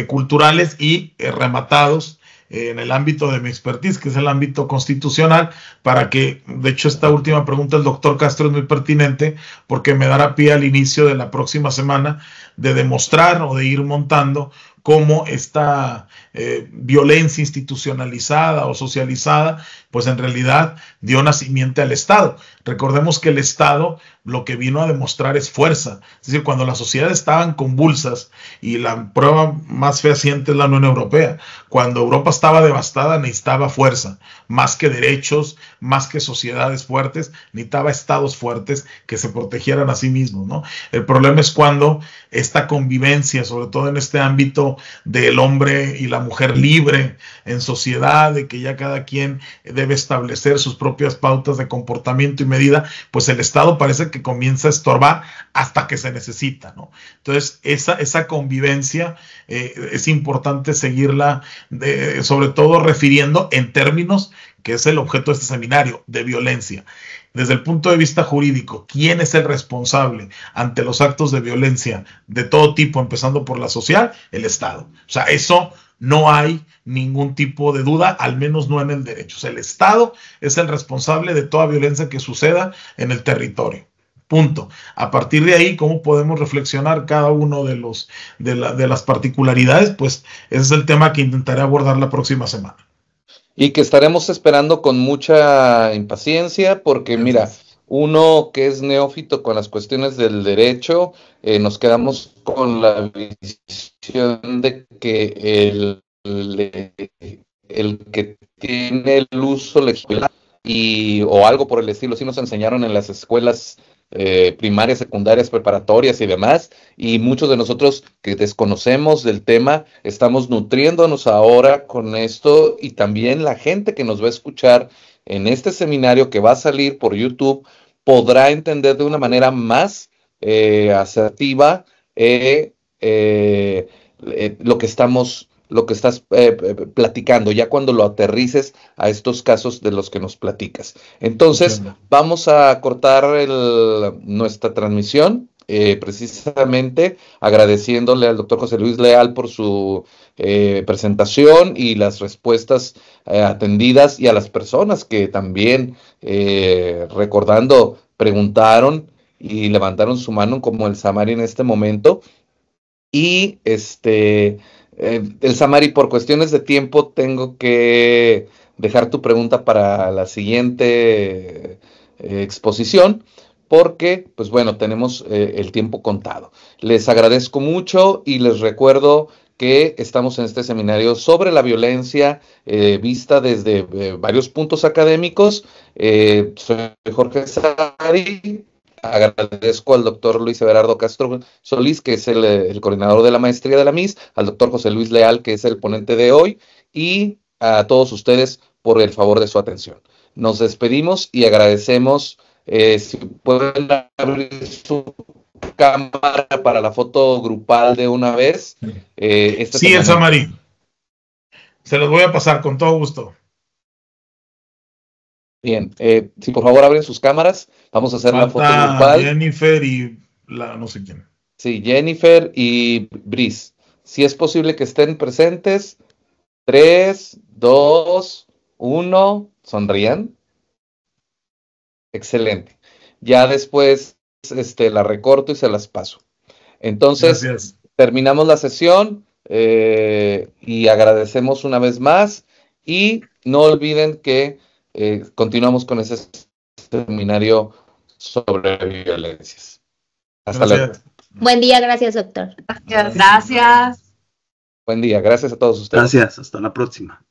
culturales y rematados en el ámbito de mi expertise, que es el ámbito constitucional, para que, de hecho, esta última pregunta del doctor Castro es muy pertinente, porque me dará pie al inicio de la próxima semana de demostrar o de ir montando cómo esta violencia institucionalizada o socializada, pues en realidad dio nacimiento al Estado. Recordemos que el Estado lo que vino a demostrar es fuerza. Es decir, cuando las sociedades estaban convulsas, y la prueba más fehaciente es la Unión Europea, cuando Europa estaba devastada necesitaba fuerza, más que derechos, más que sociedades fuertes, necesitaba estados fuertes que se protegieran a sí mismos, ¿no? El problema es cuando esta convivencia, sobre todo en este ámbito del hombre y la mujer libre en sociedad, de que ya cada quien debe establecer sus propias pautas de comportamiento y medida, pues el Estado parece que comienza a estorbar hasta que se necesita, ¿no? Entonces, esa convivencia es importante seguirla, sobre todo refiriendo en términos que es el objeto de este seminario, de violencia. Desde el punto de vista jurídico, ¿quién es el responsable ante los actos de violencia de todo tipo, empezando por la social? El Estado. O sea, eso no hay ningún tipo de duda, al menos no en el derecho. O sea, el Estado es el responsable de toda violencia que suceda en el territorio. Punto. A partir de ahí, ¿cómo podemos reflexionar cada uno de las particularidades? Pues ese es el tema que intentaré abordar la próxima semana. Y que estaremos esperando con mucha impaciencia, porque mira, uno que es neófito con las cuestiones del derecho, nos quedamos con la visión de que el que tiene el uso legislativo o algo por el estilo, sí nos enseñaron en las escuelas primarias, secundarias, preparatorias y demás, y muchos de nosotros que desconocemos del tema, estamos nutriéndonos ahora con esto, y también la gente que nos va a escuchar en este seminario que va a salir por YouTube podrá entender de una manera más asertiva lo que estás platicando, ya cuando lo aterrices a estos casos de los que nos platicas. Entonces, vamos a cortar nuestra transmisión, precisamente agradeciéndole al doctor José Luis Leal por su presentación y las respuestas atendidas, y a las personas que también, recordando, preguntaron y levantaron su mano, como el Samari en este momento. Y el Samari, por cuestiones de tiempo, tengo que dejar tu pregunta para la siguiente exposición, porque, pues bueno, tenemos el tiempo contado. Les agradezco mucho y les recuerdo que estamos en este seminario sobre la violencia vista desde varios puntos académicos. Soy Jorge Sari. Agradezco al doctor Luis Everardo Castro Solís, que es el coordinador de la maestría de la MIS, al doctor José Luis Leal, que es el ponente de hoy, y a todos ustedes por el favor de su atención. Nos despedimos y agradecemos, si pueden abrir su cámara para la foto grupal de una vez. Sí, el Samari. Se los voy a pasar con todo gusto. Bien, si por favor abren sus cámaras, vamos a hacer la foto grupal. Jennifer y no sé quién. Sí, Jennifer y Brice. Si es posible que estén presentes. 3, 2, 1, sonrían. Excelente. Ya después la recorto y se las paso. Entonces, gracias. Terminamos la sesión y agradecemos una vez más. Y no olviden que continuamos con ese seminario sobre violencias. Hasta luego. Buen día, gracias, doctor. Gracias. Buen día, gracias a todos ustedes. Gracias, hasta la próxima.